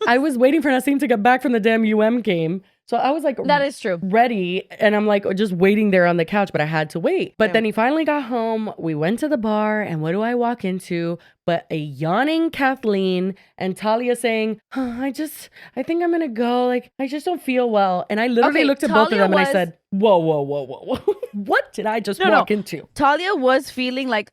I was waiting for Nassim to get back from the damn game. So I was like, that is true. Ready. And I'm like, just waiting there on the couch, but I had to wait. But then he finally got home. We went to the bar. And what do I walk into? But a yawning Kathleen and Talia saying, I think I'm going to go. Like, I just don't feel well. And I literally looked at both of them and I said, whoa. What did I just walk into? Talia was feeling like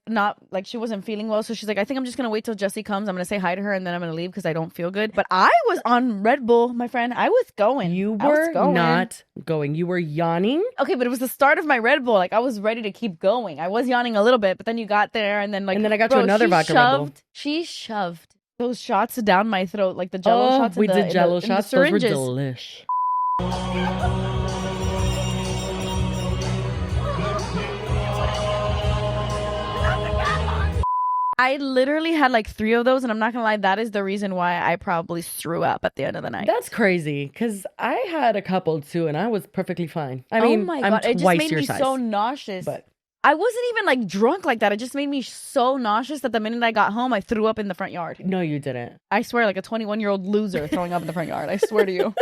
she wasn't feeling well. So she's like, I think I'm just going to wait till Jessi comes. I'm going to say hi to her and then I'm going to leave because I don't feel good. But I was on Red Bull, my friend. I was going. You were not going. You were yawning. Okay, but it was the start of my Red Bull. Like I was ready to keep going. I was yawning a little bit, but then you got there and then I got to another vodka Red Bull. She shoved those shots down my throat, like the Jello shots. We did Jello shots. Those were delish. I literally had like 3 of those, and I'm not gonna lie, that is the reason why I probably threw up at the end of the night. That's crazy, because I had a couple too, and I was perfectly fine. I mean, oh my God, it just made me so nauseous. But I wasn't even like drunk like that. It just made me so nauseous that the minute I got home, I threw up in the front yard. No, you didn't. I swear, like a 21-year-old loser throwing up in the front yard. I swear to you,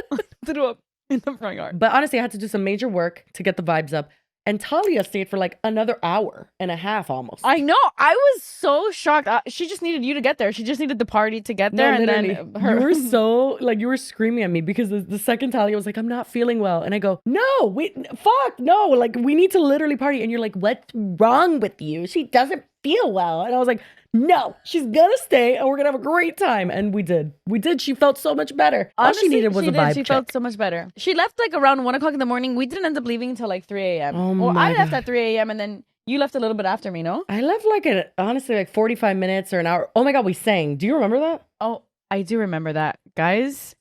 threw up in the front yard. But honestly, I had to do some major work to get the vibes up. And Talia stayed for like another hour and a half almost. I know. I was so shocked. She just needed you to get there. She just needed the party to get there. And then you were so like, you were screaming at me because the second Talia was like, I'm not feeling well. And I go, no, like we need to literally party. And you're like, what's wrong with you? She doesn't feel well. And I was like, no, she's gonna stay and we're gonna have a great time. And we did. She felt so much better. Honestly, all she needed was a vibe check. She felt so much better. She left like around 1 o'clock in the morning. We didn't end up leaving until like 3 a.m. I left at 3 a.m. and then you left a little bit after me, no? I left honestly like 45 minutes or an hour. Oh my God, we sang. Do you remember that? Oh, I do remember that. Guys,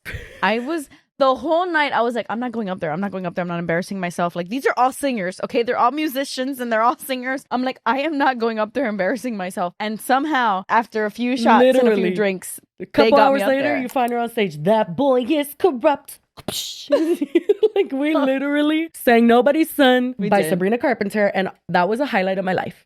the whole night, I was like, I'm not going up there. I'm not embarrassing myself. Like, these are all singers, okay? They're all musicians and they're all singers. I'm like, I am not going up there embarrassing myself. And somehow, after a few shots and a few drinks, a couple hours later, you find her on stage. That boy is corrupt. Like, we literally sang Nobody's Son by Sabrina Carpenter. And that was a highlight of my life.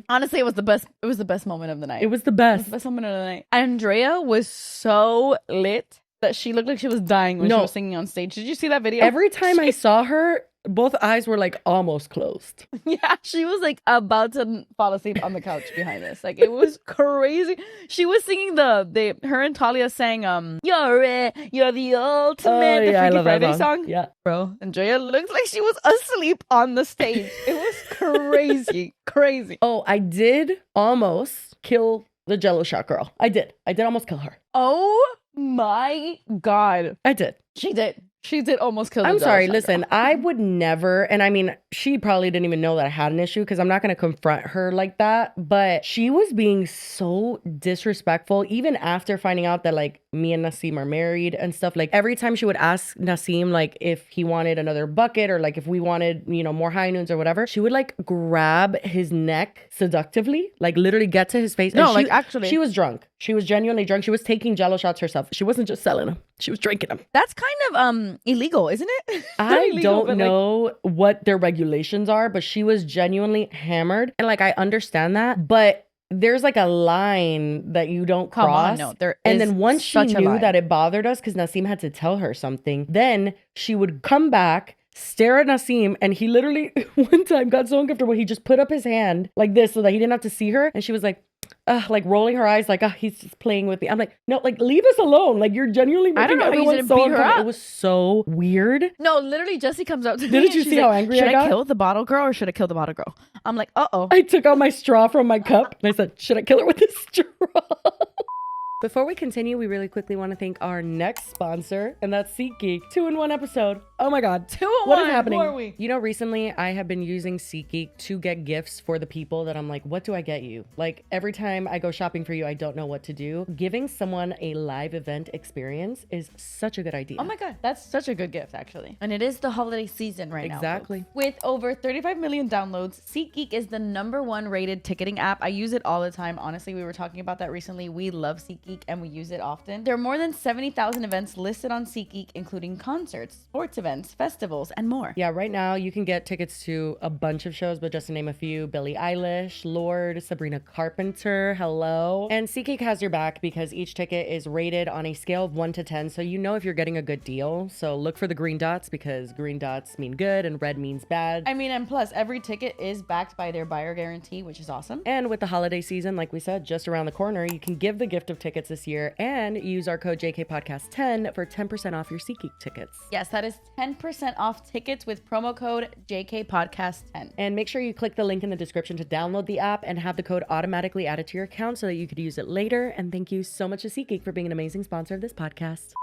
Honestly, it was the best. It was the best moment of the night. It was the best. It was the best moment of the night. Andrea was so lit that she looked like she was dying when she was singing on stage. Did you see that video? Every time I saw her, both eyes were like almost closed. Yeah, she was like about to fall asleep on the couch behind us. Like it was crazy. She was singing her and Talia sang you're the ultimate the Freaky Friday song. Yeah. Bro, Andrea looked like she was asleep on the stage. It was crazy. Crazy. Oh, I did almost kill the Jello shot girl. I did almost kill her. Oh my God. I did. She did almost kill the I'm sorry, girl. listen, I would never, and I mean, she probably didn't even know that I had an issue because I'm not going to confront her like that, but she was being so disrespectful even after finding out that like me and Nassim are married and stuff. Like every time she would ask Nassim like if he wanted another bucket or like if we wanted, more high noons or whatever, she would like grab his neck seductively, like literally get to his face. No, like actually. She was drunk. She was genuinely drunk. She was taking Jello shots herself. She wasn't just selling them. She was drinking them. That's kind of illegal, isn't it? I don't know what their regulations are, but she was genuinely hammered. And like, I understand that. But there's like a line that you don't Come cross. on, no, there and is then once she such a knew line. that it bothered us, because Nasim had to tell her something, then she would come back, stare at Nasim, and he literally one time got so uncomfortable, he just put up his hand like this so that he didn't have to see her. And she was like rolling her eyes, like, he's just playing with me. I'm like, no, like, leave us alone. Like, you're genuinely making everyone so uncomfortable. It was so weird. No, literally, Jessi comes up to me. Didn't you see how angry I got? Should I kill the bottle girl or should I kill the bottle girl? I'm like, uh-oh. I took out my straw from my cup and I said, should I kill her with this straw? Before we continue, we really quickly want to thank our next sponsor, and that's SeatGeek. 2-in-1 episode. Oh my God. 2-in-1. What is happening? Who are we? You know, recently I have been using SeatGeek to get gifts for the people that I'm like, what do I get you? Like, every time I go shopping for you, I don't know what to do. Giving someone a live event experience is such a good idea. Oh my God. That's such a good gift, actually. And it is the holiday season right now. Exactly. With over 35 million downloads, SeatGeek is the #1 rated ticketing app. I use it all the time. Honestly, we were talking about that recently. We love SeatGeek and we use it often. There are more than 70,000 events listed on SeatGeek, including concerts, sports events, festivals, and more. Yeah, right now you can get tickets to a bunch of shows, but just to name a few: Billie Eilish, Lorde, Sabrina Carpenter, hello. And SeatGeek has your back because each ticket is rated on a scale of 1 to 10, so you know if you're getting a good deal. So look for the green dots because green dots mean good and red means bad. I mean, and plus every ticket is backed by their buyer guarantee, which is awesome. And with the holiday season, like we said, just around the corner, you can give the gift of tickets this year and use our code JKPodcast10 for 10% off your SeatGeek tickets. Yes, that is 10% off tickets with promo code JKPodcast10. And make sure you click the link in the description to download the app and have the code automatically added to your account so that you could use it later. And thank you so much to SeatGeek for being an amazing sponsor of this podcast.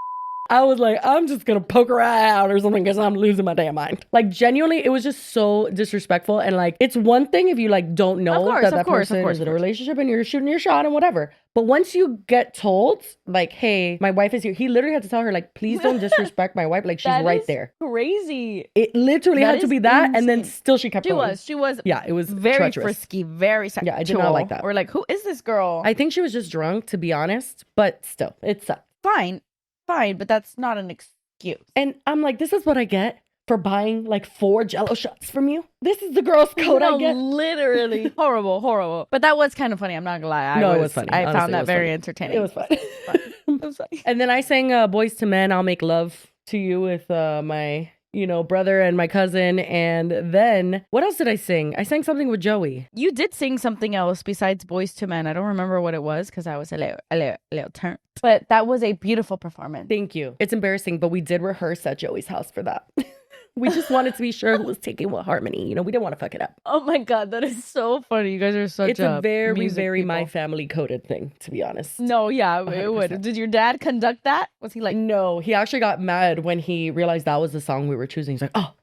I was like, I'm just gonna poke her out or something because I'm losing my damn mind. Like, genuinely, it was just so disrespectful. And like, it's one thing if you like don't know that person is in a relationship and you're shooting your shot and whatever. But once you get told, like, hey, my wife is here, he literally had to tell her, like, please don't disrespect my wife. Like, she's right there. Crazy. It literally had to be that. Insane. And then still she kept going. She was. Yeah, it was very treacherous. Frisky, very sexual. Yeah, I did not like that. Or like, who is this girl? I think she was just drunk, to be honest. But still, it sucked. Fine, but that's not an excuse. And I'm like, this is what I get for buying like 4 Jello shots from you. This is the girl's code I get. Literally horrible. But that was kind of funny. I'm not gonna lie. It was funny. I Honestly, found that very entertaining. It was fun. It was funny. And then I sang Boys to Men, I'll Make Love to You with my brother and my cousin. And then what else did I sing? I sang something with Joey. You did sing something else besides Boys to Men. I don't remember what it was because I was a little turned. But that was a beautiful performance. Thank you. It's embarrassing, but we did rehearse at Joey's house for that. We just wanted to be sure who was taking what harmony. We didn't want to fuck it up. Oh my God, that is so funny. You guys are such It's a very, very people. my family coded thing, to be honest. No, yeah, 100%. It would. Did your dad conduct that? Was he like... No, he actually got mad when he realized that was the song we were choosing. He's like, oh,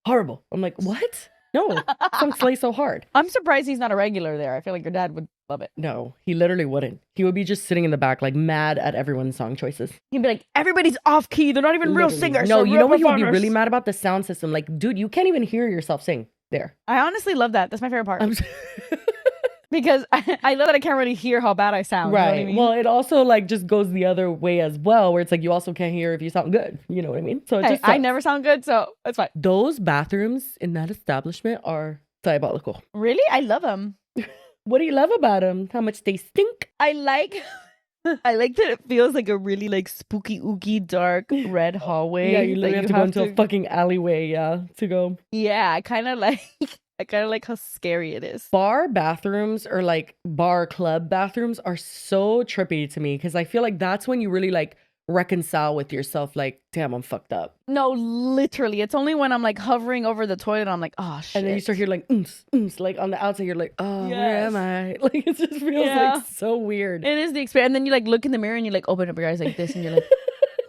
horrible. I'm like, what? No, some Slay So Hard. I'm surprised he's not a regular there. I feel like your dad would love it. No, he literally wouldn't. He would be just sitting in the back, like mad at everyone's song choices. He'd be like, everybody's off key. They're not even real singers. No, you know what he would be really mad about? The sound system. Like, dude, you can't even hear yourself sing there. I honestly love that. That's my favorite part. Because I love that I can't really hear how bad I sound. Right. You know what I mean? Well, it also like just goes the other way as well, where it's like you also can't hear if you sound good. You know what I mean? So it just I never sound good, so that's fine. Those bathrooms in that establishment are diabolical. Really? I love them. What do you love about them? How much they stink? I like that it feels like a really like spooky, ooky, dark red hallway. Yeah, you literally have to go into a fucking alleyway, to go. Yeah, I kind of like how scary it is. Bar bathrooms or like bar club bathrooms are so trippy to me because I feel like that's when you really like reconcile with yourself. Like, damn, I'm fucked up. No, literally. It's only when I'm like hovering over the toilet, I'm like, oh shit. And then you start hearing like, like on the outside, you're like, oh, where am I? Like, it just feels like so weird. It is the experience. And then you like look in the mirror and you like open up your eyes like this and you're like,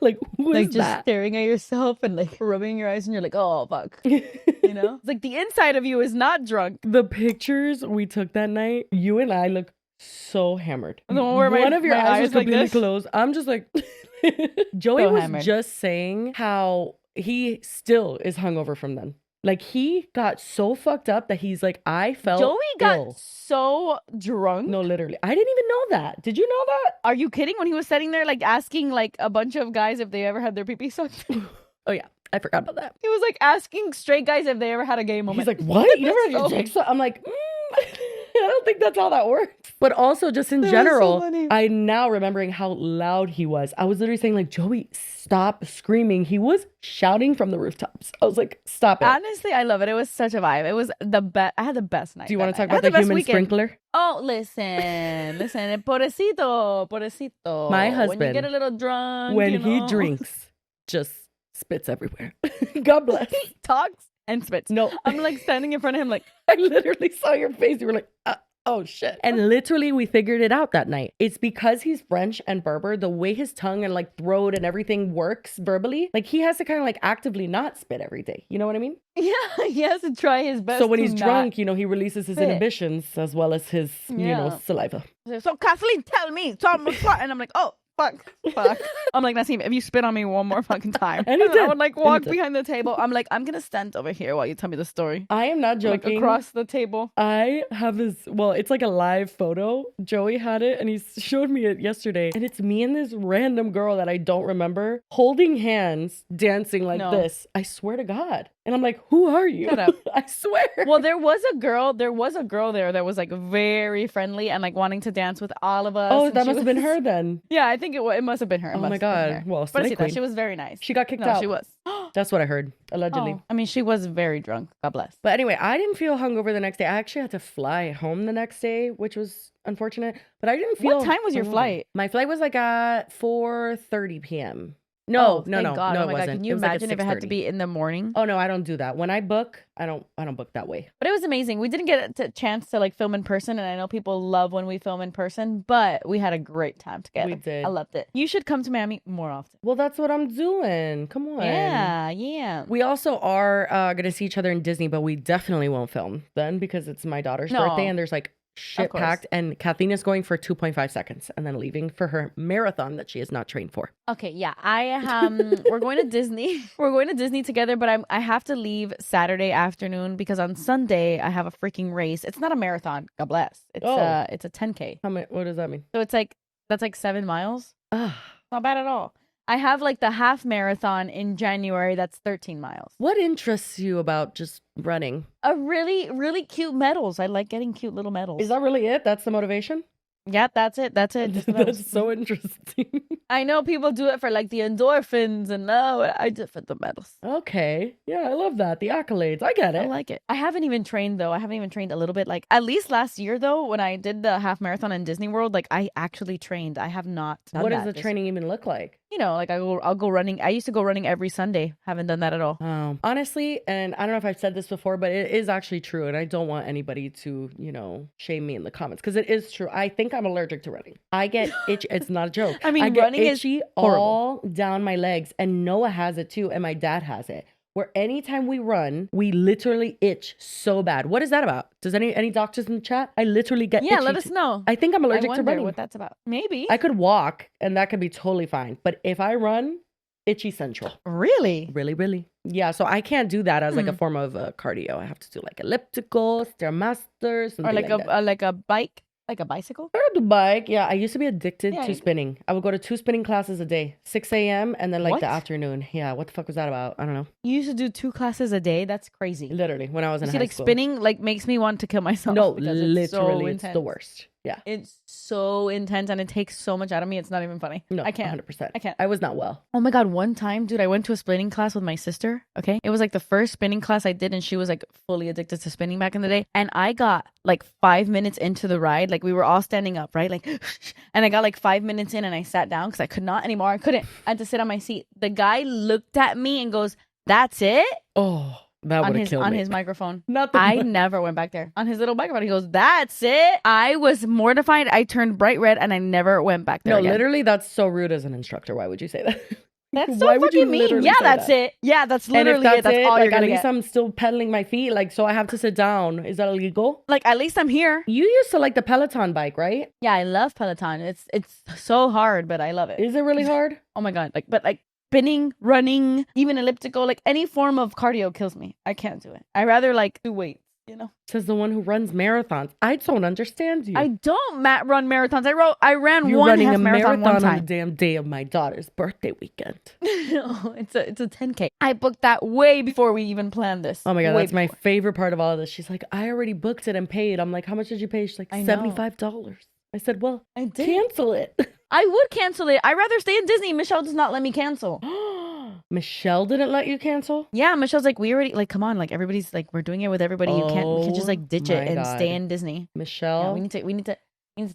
like, who is like just that? staring at yourself and like rubbing your eyes and you're like, oh fuck. You know? It's like the inside of you is not drunk. The pictures we took that night, you and I look so hammered. The one where one of your eyes was completely like closed. I'm just like Joey was hammered. just saying how he still is hungover from then. Like, he got so fucked up that he's like, I felt Joey got ill. so drunk. No, literally. I didn't even know that. Did you know that? Are you kidding? When he was sitting there like asking like a bunch of guys if they ever had their pee-pee sucked. Oh yeah, I forgot about that. He was like asking straight guys if they ever had a gay moment. He's like, what? You never had your dick sucked? I'm like, I don't think that's how that works. But also just in That was general, so funny. I now remembering how loud he was. I was literally saying like, Joey, stop screaming. He was shouting from the rooftops. I was like, stop it. Honestly, I love it. It was such a vibe. It was the best. I had the best night. Do you want to talk I had about the best human weekend. sprinkler? Oh, listen, pobrecito. My When you husband, get a little drunk, when you he know, drinks, just spits everywhere. God bless. talks and spits. No, I'm like standing in front of him, like, I literally saw your face. You were like, oh shit. And literally we figured it out that night. It's because he's French and Berber, the way his tongue and like throat and everything works verbally, like he has to kind of like actively not spit every day. You know what I mean? yeah, he has to try his best. So when to he's not drunk, you know, he releases his spit. inhibitions as well as his, you know, Yeah. saliva. So Kathleen, tell me, and I'm like, oh. Fuck. I'm like, Nassim, if you spit on me one more fucking time, And he I did. would like And he walk did. behind the table. I'm like, I'm gonna stand over here while you tell me the story. I am not Like joking. across the table. I have this, well, it's like a live photo. Joey had it and he showed me it yesterday. And it's me and this random girl that I don't remember holding hands, dancing like No. this. I swear to God. And I'm like, who are you? Shut up. I swear. Well, there was a girl there that was like very friendly and like wanting to dance with all of us. Oh, and that she must have been was- her then. Yeah, I think it must have been her. It Oh must my have been God. her. Well, But Slay Queen. she was very nice. She got kicked No, out. she was. That's what I heard, allegedly. Oh, I mean, she was very drunk. God bless. But anyway, I didn't feel hungover the next day. I actually had to fly home the next day, which was unfortunate. But I didn't feel. What time was your hungover. flight? My flight was like at 4:30 p.m. No, Oh, thank God. no, Oh my it God. wasn't. Can you It was like at imagine if it had to 6:30. be in the morning? Oh no, I don't do that. When I book, I don't book that way. But it was amazing. We didn't get a chance to like film in person, and I know people love when we film in person, but we had a great time together. We did. I loved it. You should come to Miami more often. Well, that's what I'm doing. Come on. Yeah. We also are going to see each other in Disney, but we definitely won't film then because it's my daughter's No. birthday and there's like shit course. packed. And Kathleen is going for 2.5 seconds and then leaving for her marathon that she is not trained for. Okay, yeah. We're going to Disney. We're going to Disney together, but I have to leave Saturday afternoon because on Sunday I have a freaking race. It's not a marathon. God bless. It's Oh. it's a 10K. How many, what does that mean? So it's like that's like 7 miles. Ah, Not bad at all. I have like the half marathon in January. That's 13 miles. what interests you about just running? A really, really cute medals. I like getting cute little medals. Is that really it? That's the motivation? Yeah, that's it. That's it. Just the medals. That's so interesting. I know people do it for like the endorphins and I do it for the medals. Okay. Yeah, I love that. The accolades. I get I it. like it. I haven't even trained though. I haven't even trained a little bit. Like at least last year though, when I did the half marathon in Disney World, like I actually trained. I have not done What does that the this- training even look like? You know, like I'll go running. I used to go running every Sunday. Haven't done that at all. Honestly, and I don't know if I've said this before, but it is actually true. And I don't want anybody to, you know, shame me in the comments because it is true. I think I'm allergic to running. I get itchy. It's not a joke. I mean, I get running is itchy horrible. all down my legs. And Noah has it too. And my dad has it. Where anytime we run, we literally itch so bad. What is that about? Does any doctors in the chat? I literally get Yeah, itchy let us too. know. I think I'm I allergic to wonder running. what that's about. Maybe. I could walk and that could be totally fine. But if I run, itchy central. Really? Really. Yeah, so I can't do that as like a form of cardio. I have to do like elliptical, stairmaster, something Or like that. a bike, like a bicycle? I rode the bike. Yeah, I used to be addicted Yeah, to you- spinning. I would go to 2 spinning classes a day, 6 a.m. and then like What? the afternoon. Yeah, what the fuck was that about? I don't know. You used to do 2 classes a day? That's crazy. Literally, when I was in See, high like school. spinning like makes me want to kill myself. No, because it's so literally, it's the intense. worst. Yeah. It's so intense and it takes so much out of me. It's not even funny. No, I can't. 100%. I can't. I was not well. Oh my God. One time, dude, I went to a spinning class with my sister. Okay. It was like the first spinning class I did, and she was like fully addicted to spinning back in the day. And I got like 5 minutes into the ride. Like we were all standing up, right? Like, and I got like 5 minutes in and I sat down because I could not anymore. I couldn't. I had to sit on my seat. The guy looked at me and goes, "That's it?" Oh, that would have killed on me. his microphone. Not the I never went back there. On his little microphone, he goes, "That's it." I was mortified. I turned bright red and I never went back there No, again. literally, that's so rude as an instructor. Why would you say that? That's so Why would you fucking mean. literally Yeah, say that's that? it. Yeah, that's And if literally it. That's all like, you're gonna at least get. I'm still pedaling my feet, like, so I have to sit down. Is that illegal? Like, at least I'm here. You used to like the Peloton bike, right? Yeah, I love Peloton. It's so hard, but I love it. Is it really hard? Oh my God. But spinning, running, even elliptical, like any form of cardio kills me. I can't do it. I rather like do weights, you know? Says the one who runs marathons. I don't understand you. I don't run marathons. I ran You're one running half a marathon marathon one on the time. damn day of my daughter's birthday weekend. No, it's a 10K. I booked that way before we even planned this. Oh my God, Way that's my before. favorite part of all of this. She's like, I already booked it and paid. I'm like, how much did you pay? She's like, I know. $75. I said, well, I did. cancel it. I would cancel it. I'd rather stay in Disney. Michelle does not let me cancel. Michelle didn't let you cancel? Yeah, Michelle's like, we already, like, come on, like, everybody's like, we're doing it with everybody. We can't just like ditch it and stay in Disney. Michelle, yeah, we need to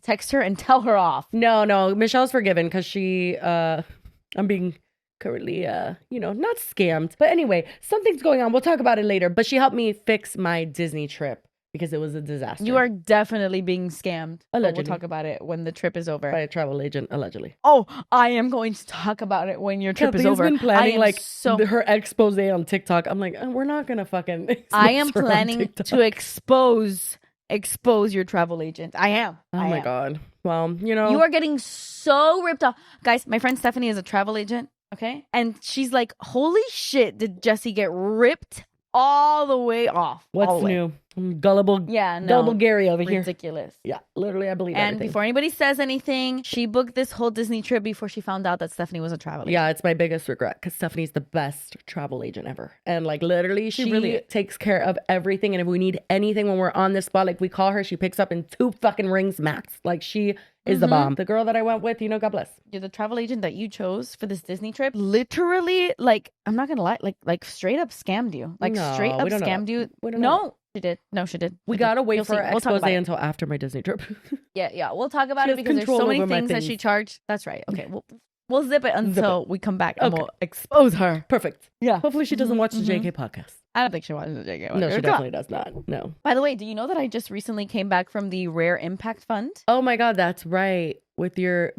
text her and tell her off. No, Michelle's forgiven because she, I'm being currently, not scammed. But anyway, something's going on. We'll talk about it later. But she helped me fix my Disney trip because it was a disaster. You are definitely being scammed. Allegedly. We'll talk about it when the trip is over. By a travel agent, allegedly. Oh, I am going to talk about it when your trip is over. Been planning her expose on TikTok. I'm like, we're not gonna fucking. I am planning to expose your travel agent. I am. Oh my God. Well, you are getting so ripped off, guys. My friend Stephanie is a travel agent. Okay, and she's like, holy shit, did Jessi get ripped all the way off? What's new? I'm gullible. Yeah, no. Gullible Gary over here. Ridiculous. Yeah, literally, I believe everything. And before anybody says anything, she booked this whole Disney trip before she found out that Stephanie was a travel agent. Yeah, it's my biggest regret because Stephanie's the best travel agent ever. And like literally, she really takes care of everything. And if we need anything when we're on this spot, like we call her, she picks up in 2 fucking rings max. Like she is the bomb. The girl that I went with, God bless. You're the travel agent that you chose for this Disney trip. Literally, like, I'm not gonna lie, like straight up scammed you. Like straight up scammed you. No. She did. No, she did. We gotta wait for her expose until after my Disney trip. Yeah. We'll talk about it because there's so many things that she charged. That's right. Okay. We'll zip it until we come back and we'll expose her. Perfect. Yeah. Hopefully she doesn't watch the JK podcast. I don't think she watches the JK podcast. No, she definitely does not. No. By the way, do you know that I just recently came back from the Rare Impact Fund? Oh my God, that's right. Was your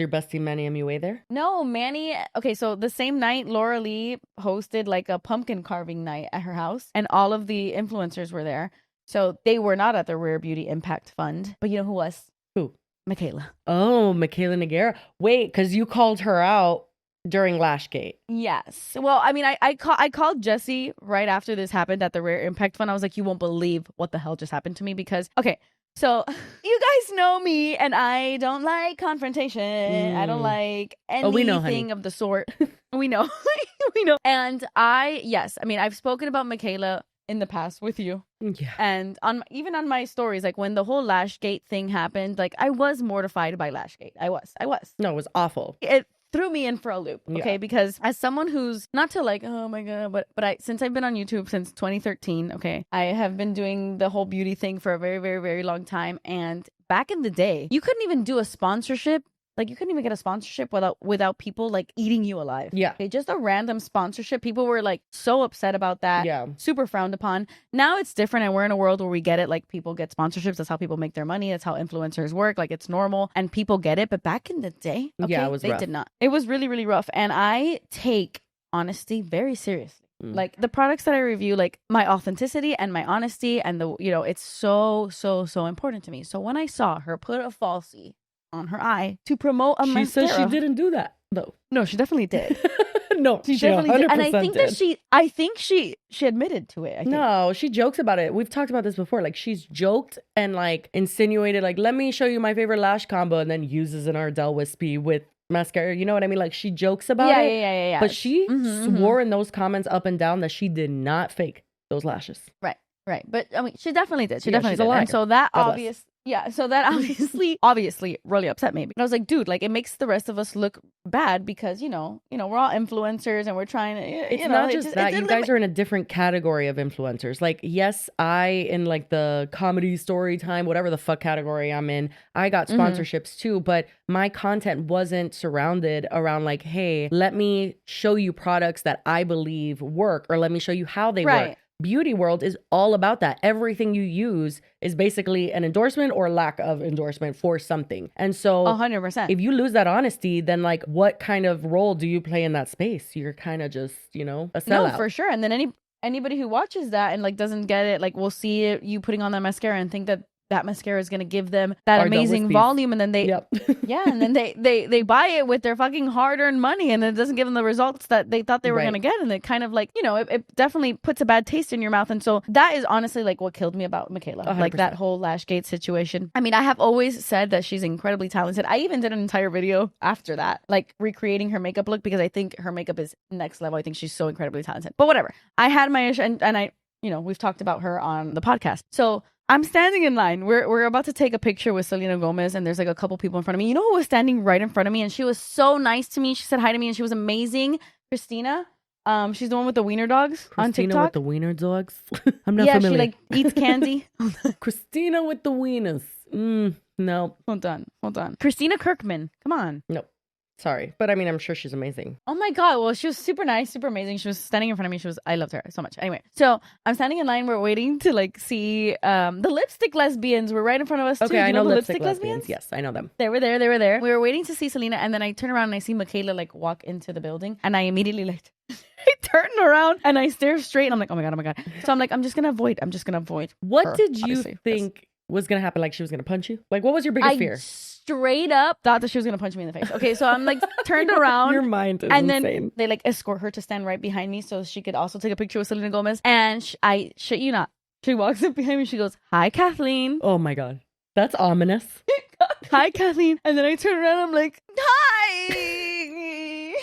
bestie Manny MUA there? No, Manny. Okay, so the same night, Laura Lee hosted like a pumpkin carving night at her house, and all of the influencers were there. So they were not at the Rare Beauty Impact Fund. But you know who was? Who? Mikayla. Oh, Mikayla Nogueria. Wait, because you called her out during Lashgate. Yes. Well, I mean, I called Jessi right after this happened at the Rare Impact Fund. I was like, you won't believe what the hell just happened to me because, okay, so you guys know me and I don't like confrontation. I don't like anything of the sort. We know. We know. And I've spoken about Mikayla in the past with you. Yeah. And even on my stories, like when the whole Lashgate thing happened, like I was mortified by Lashgate. I was. No, it was awful. It threw me in for a loop. Okay. Because as someone who's not to like, oh my God, but since I've been on YouTube since 2013, okay, I have been doing the whole beauty thing for a very, very, very long time. And back in the day, you couldn't even do a sponsorship. Like, you couldn't even get a sponsorship without people, like, eating you alive. Yeah. Okay, just a random sponsorship. People were, like, so upset about that. Yeah. Super frowned upon. Now it's different, and we're in a world where we get it. Like, people get sponsorships. That's how people make their money. That's how influencers work. Like, it's normal, and people get it. But back in the day, okay, it was they rough. did not. It was really, really rough. And I take honesty very seriously. Like, the products that I review, like, my authenticity and my honesty and it's so, so, so important to me. So when I saw her put a falsie on her eye to promote a mascara. She said she didn't do that, though. No, she definitely did. No, she definitely did. And I think that she admitted to it. No, she jokes about it. We've talked about this before. Like, she's joked and like insinuated, like, let me show you my favorite lash combo, and then uses an Ardell Wispy with mascara. You know what I mean? Like, she jokes about it. Yeah. But she swore in those comments up and down that she did not fake those lashes. Right. But I mean, she definitely did. She definitely did. And so that obviously really upset me. And I was like, dude, like, it makes the rest of us look bad because, we're all influencers and we're trying to, it's not just that. You guys are in a different category of influencers. Like, yes, in like the comedy, story time, whatever the fuck category I'm in, I got sponsorships too, but my content wasn't surrounded around like, hey, let me show you products that I believe work, or let me show you how they work. Beauty world is all about that. Everything you use is basically an endorsement or lack of endorsement for something. And so 100%. If you lose that honesty, then like, what kind of role do you play in that space? You're kind of just, a sellout. No, for sure. And then anybody who watches that and like doesn't get it, like, will see it, you putting on that mascara and think that mascara is going to give them that amazing volume, and then they and then they buy it with their fucking hard-earned money, and it doesn't give them the results that they thought they were going to get, and it kind of like, it definitely puts a bad taste in your mouth. And so that is honestly like what killed me about Mikayla. 100%. Like that whole Lashgate situation. I mean, I have always said that she's incredibly talented. I even did an entire video after that, like recreating her makeup look, because I think her makeup is next level. I think she's so incredibly talented. But whatever, I had my issue, and I we've talked about her on the podcast. So I'm standing in line. We're about to take a picture with Selena Gomez, and there's like a couple people in front of me. You know who was standing right in front of me, and she was so nice to me. She said hi to me, and she was amazing. Christina. She's the one with the wiener dogs on TikTok. Christina with the wiener dogs. I'm not yeah, familiar. she like eats candy. Christina with the wieners. No. Hold on. Christina Kirkman. Come on. Nope. Sorry. But I mean, I'm sure she's amazing. Oh my God. Well, she was super nice, super amazing. She was standing in front of me. I loved her so much. Anyway, so I'm standing in line. We're waiting to like see the lipstick lesbians were right in front of us too. Okay, I know the lipstick lesbians. Yes, I know them. They were there. We were waiting to see Selena, and then I turn around and I see Mikayla like walk into the building, and I immediately like I turn around and I stare straight, and I'm like, oh my God. So I'm like, I'm just gonna avoid. What her, did you obviously. think was gonna happen? Like she was gonna punch you? Like what was your biggest fear? Straight up thought that she was gonna punch me in the face. Okay, so I'm like turned around. Your mind is and insane. then they like escort her to stand right behind me so she could also take a picture with Selena Gomez. And I shit you not, she walks up behind me. She goes, "Hi, Kathleen." Oh my God, that's ominous. Hi, Kathleen. And then I turn around. I'm like, "Hi."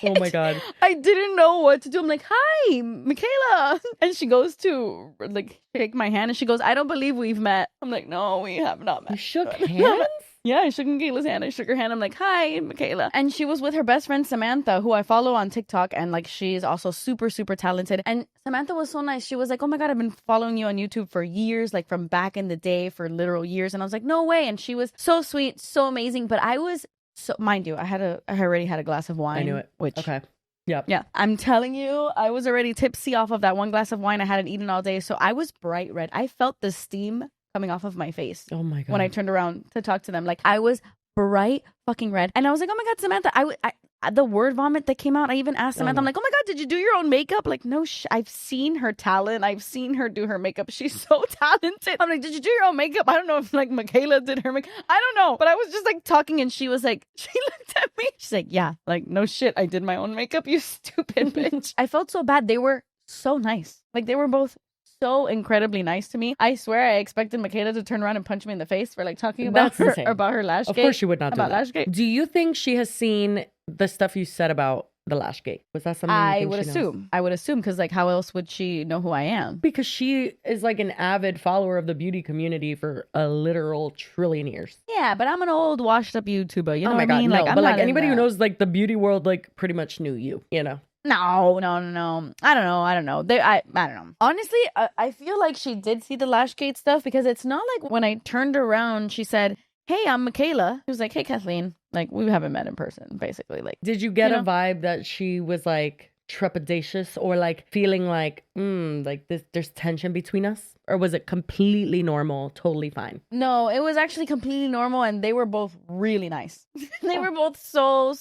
Oh my God. I didn't know what to do. I'm like, "Hi, Mikayla." And she goes to like shake my hand, and she goes, "I don't believe we've met." I'm like, "No, we have not met." You shook hands? Yeah, I shook Mikayla's hand. I shook her hand. I'm like, "Hi, Mikayla." And she was with her best friend, Samantha, who I follow on TikTok. And like, she's also super, super talented. And Samantha was so nice. She was like, "Oh my God, I've been following you on YouTube for years, like from back in the day for literal years." And I was like, "No way." And she was so sweet, so amazing. But I was so, mind you, I already had a glass of wine. I knew it. Which, okay. Yep. Yeah. I'm telling you, I was already tipsy off of that one glass of wine. I hadn't eaten all day. So I was bright red. I felt the steam coming off of my face. Oh my God. When I turned around to talk to them. Like I was bright fucking red. And I was like, "Oh my God, Samantha," I the word vomit that came out, I even asked Samantha, I'm like, "Oh my God, did you do your own makeup?" Like, no, I've seen her talent. I've seen her do her makeup. She's so talented. I'm like, "Did you do your own makeup?" I don't know if like Mikayla did her makeup. I don't know. But I was just like talking, and she was like, she looked at me. She's like, "Yeah, like no shit. I did my own makeup, you stupid bitch." I felt so bad. They were so nice. Like they were both so incredibly nice to me. I swear I expected Mikayla to turn around and punch me in the face for like talking about her lash gate. Of course she would not do that. Lash gate. Do you think she has seen the stuff you said about the lash gate? Was that something I would assume? I would assume, because like how else would she know who I am? Because she is like an avid follower of the beauty community for a literal trillion years. Yeah, but I'm an old washed up YouTuber. You know what I mean? No, like, but like anybody who knows like the beauty world like pretty much knew you, you know? No. I don't know. I don't know. Honestly, I feel like she did see the Lashgate stuff, because it's not like when I turned around, she said, "Hey, I'm Mikayla." She was like, "Hey, Kathleen." Like, we haven't met in person, basically. Like, did you get a vibe that she was like trepidatious or like feeling like, like there's tension between us? Or was it completely normal, totally fine? No, it was actually completely normal, and they were both really nice. They were both so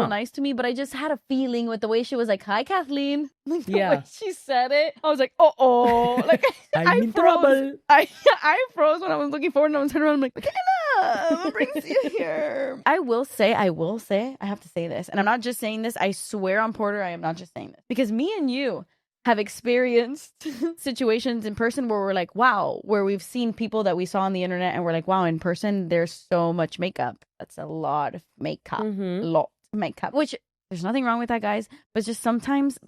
nice to me, but I just had a feeling with the way she was like, "Hi, Kathleen." Like the way she said it, I was like, "Oh." Like I'm in trouble. I froze when I was looking forward, and I was turning around, I'm like, "Mikayla, what brings you here?" I will say, I have to say this, and I'm not just saying this, I swear on Porter, I am not just saying this. Because me and you have experienced situations in person where we're like, wow, where we've seen people that we saw on the internet and we're like, wow, in person, there's so much makeup. That's a lot of makeup. A lot of makeup. Which, there's nothing wrong with that, guys. But just sometimes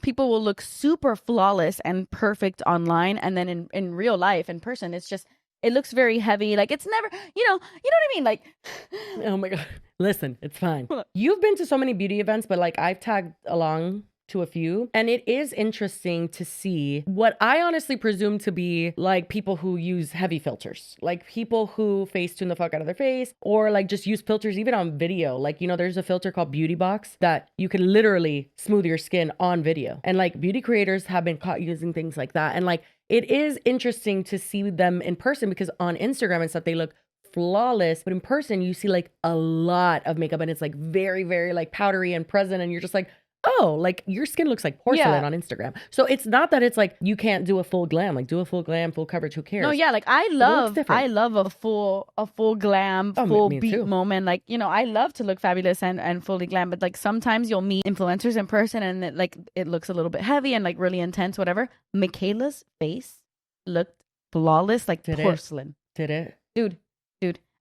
people will look super flawless and perfect online. And then in real life, in person, it's just, it looks very heavy. Like, it's never, you know what I mean? Like, oh my God. Listen, it's fine. You've been to so many beauty events, but like I've tagged along to a few, and it is interesting to see what I honestly presume to be like people who use heavy filters, like people who face tune the fuck out of their face, or like just use filters even on video. Like, you know, there's a filter called Beauty Box that you can literally smooth your skin on video, and like beauty creators have been caught using things like that. And like, it is interesting to see them in person, because on Instagram and stuff they look flawless, but in person you see like a lot of makeup, and it's like very, very like powdery and present, and you're just like, oh, like your skin looks like porcelain on Instagram. So it's not that it's like you can't do a full glam. Like, do a full glam, full coverage. Who cares? No, yeah, like I love a full glam, full me beat too. moment. Like, you know, I love to look fabulous and fully glam. But like sometimes you'll meet influencers in person, and it looks a little bit heavy and like really intense, whatever. Mikayla's face looked flawless, like porcelain. Did it? Dude.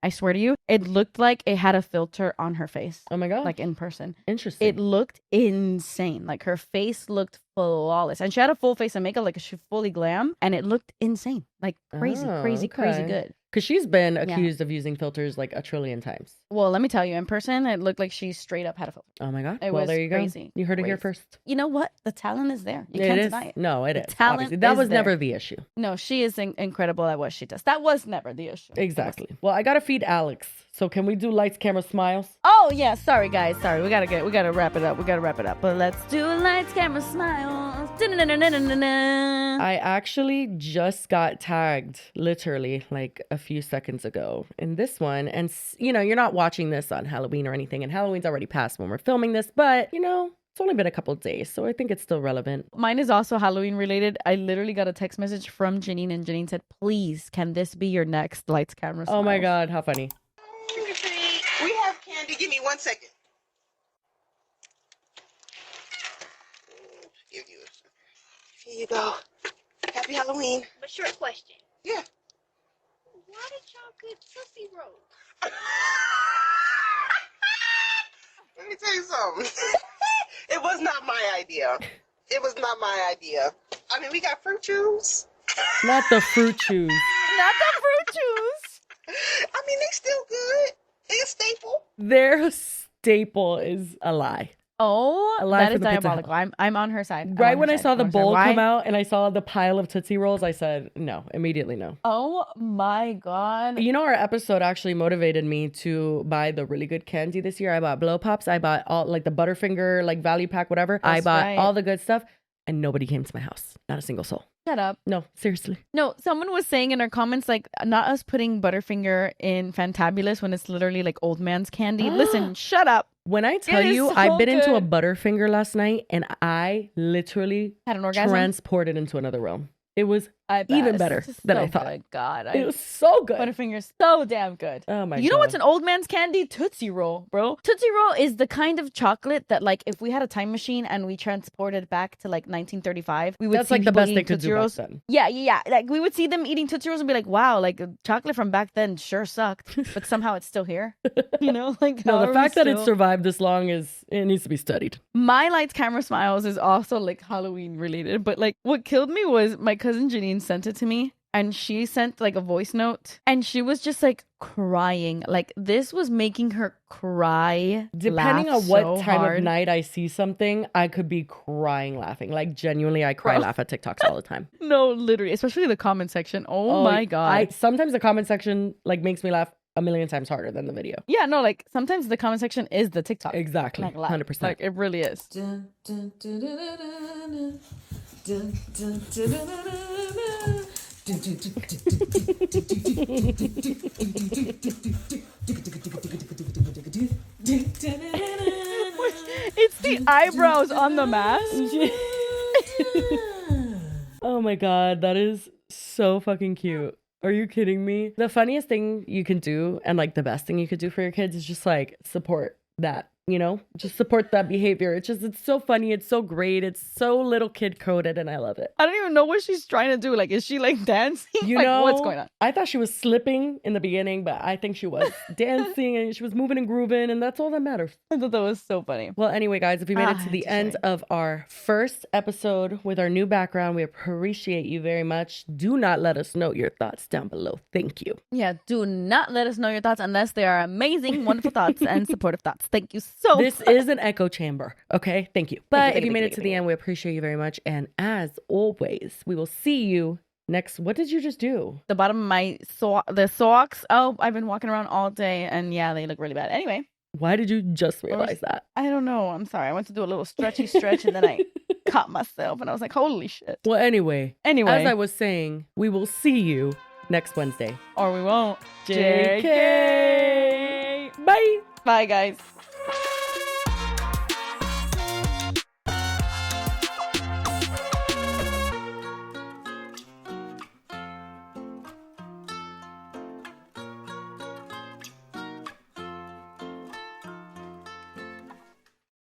I swear to you, it looked like it had a filter on her face. Oh my God. Like in person. Interesting. It looked insane. Like her face looked flawless. And she had a full face of makeup, like she fully glam. And it looked insane. Like crazy, crazy good. Because she's been accused of using filters like a trillion times. Well, let me tell you, in person, it looked like she straight up had a filter. Oh my God. It well, was there you crazy. go. You heard it here first. You know what? The talent is there. You It can't is. deny it. No, it The is. talent Obviously. That is was there. never the issue. No, she is incredible at what she does. That was never the issue. Exactly. Well, I got to feed Alex. So can we do lights, camera, smiles? Oh, yeah. Sorry, guys. Sorry. We gotta wrap it up. But let's do lights, camera, smiles. I actually just got tagged literally like a few seconds ago in this one. And, you know, you're not watching this on Halloween or anything. And Halloween's already passed when we're filming this. But, you know, it's only been a couple of days. So I think it's still relevant. Mine is also Halloween related. I literally got a text message from Janine. And Janine said, please, can this be your next lights, camera, smiles? Oh, my God. How funny. We have candy. Give me 1 second. Here you go. Happy Halloween. But short question. Yeah. Why did y'all get Tootsie Rolls? Let me tell you something. It was not my idea. I mean, we got fruit chews. Not the fruit chews. Not the fruit juice. I mean, they still good. They a staple. Their staple is a lie. Oh, A lie that from is the pits of diabolical. hell. I'm on her side. Right when I saw the bowl come out and I saw the pile of Tootsie Rolls, I said, no, immediately no. Oh my God. You know, our episode actually motivated me to buy the really good candy this year. I bought Blow Pops. I bought all like the Butterfinger, like value pack, whatever. I That's bought right. all the good stuff and nobody came to my house. Not a single soul. Shut up. No, seriously. No, someone was saying in our comments, like, not us putting Butterfinger in Fantabulous when it's literally like old man's candy. Listen, shut up. When I tell It is you, so I bit into a good. Butterfinger last night and I literally Had an orgasm. transported into another realm. It was I bet. even It's better just than so I thought. good. God, It was so good. Butterfinger's so damn good. Oh my God. You know what's an old man's candy? Tootsie Roll, bro. Tootsie Roll is the kind of chocolate that, like, if we had a time machine and we transported back to like 1935, we would That's see like the people best eating they could Tootsie do back Rolls. then. Yeah. Like, we would see them eating Tootsie Rolls and be like, wow, like chocolate from back then sure sucked, but somehow it's still here. You know, like, No, how the are we fact that it still- survived this long it needs to be studied. My lights, camera, smiles is also like Halloween related, but like what killed me was my cousin Janine sent it to me. And she sent like a voice note and she was just like crying. Like this was making her cry. Depending laugh on what so time hard. of night I see something, I could be crying laughing. Like genuinely, I cry Bro. laugh at TikToks all the time. No, literally, especially the comment section. Oh my God. Sometimes the comment section like makes me laugh a million times harder than the video. Yeah, no, like sometimes the comment section is the TikTok. Exactly. Like, laugh. 100%. Like it really is. It's the eyebrows on the mask. Oh my God, that is so fucking cute. Are you kidding me? The funniest thing you can do and like the best thing you could do for your kids is just like support that, you know, just support that behavior. It's so funny. It's so great. It's so little kid coded and I love it. I don't even know what she's trying to do. Like, is she like dancing? You Like, know, what's going on? I thought she was slipping in the beginning, but I think she was dancing and she was moving and grooving and that's all that matters. I thought that was so funny. Well, anyway, guys, if you made it to the end of our first episode with our new background, we appreciate you very much. Do not let us know your thoughts down below. Thank you. Yeah, do not let us know your thoughts unless they are amazing, wonderful thoughts and supportive thoughts. Thank you so This much. is an echo chamber. Okay. Thank you. But Thank if you made you, it to the end, we appreciate you very much. And as always, we will see you next. What did you just do? The bottom of my the socks. Oh, I've been walking around all day and yeah, they look really bad. Anyway, Why did you just realize that? I don't know. I'm sorry. I went to do a little stretchy stretch and then I caught myself and I was like, holy shit. Well, anyway, Anyway. as I was saying, we will see you next Wednesday. Or we won't. JK. Bye. Bye, guys.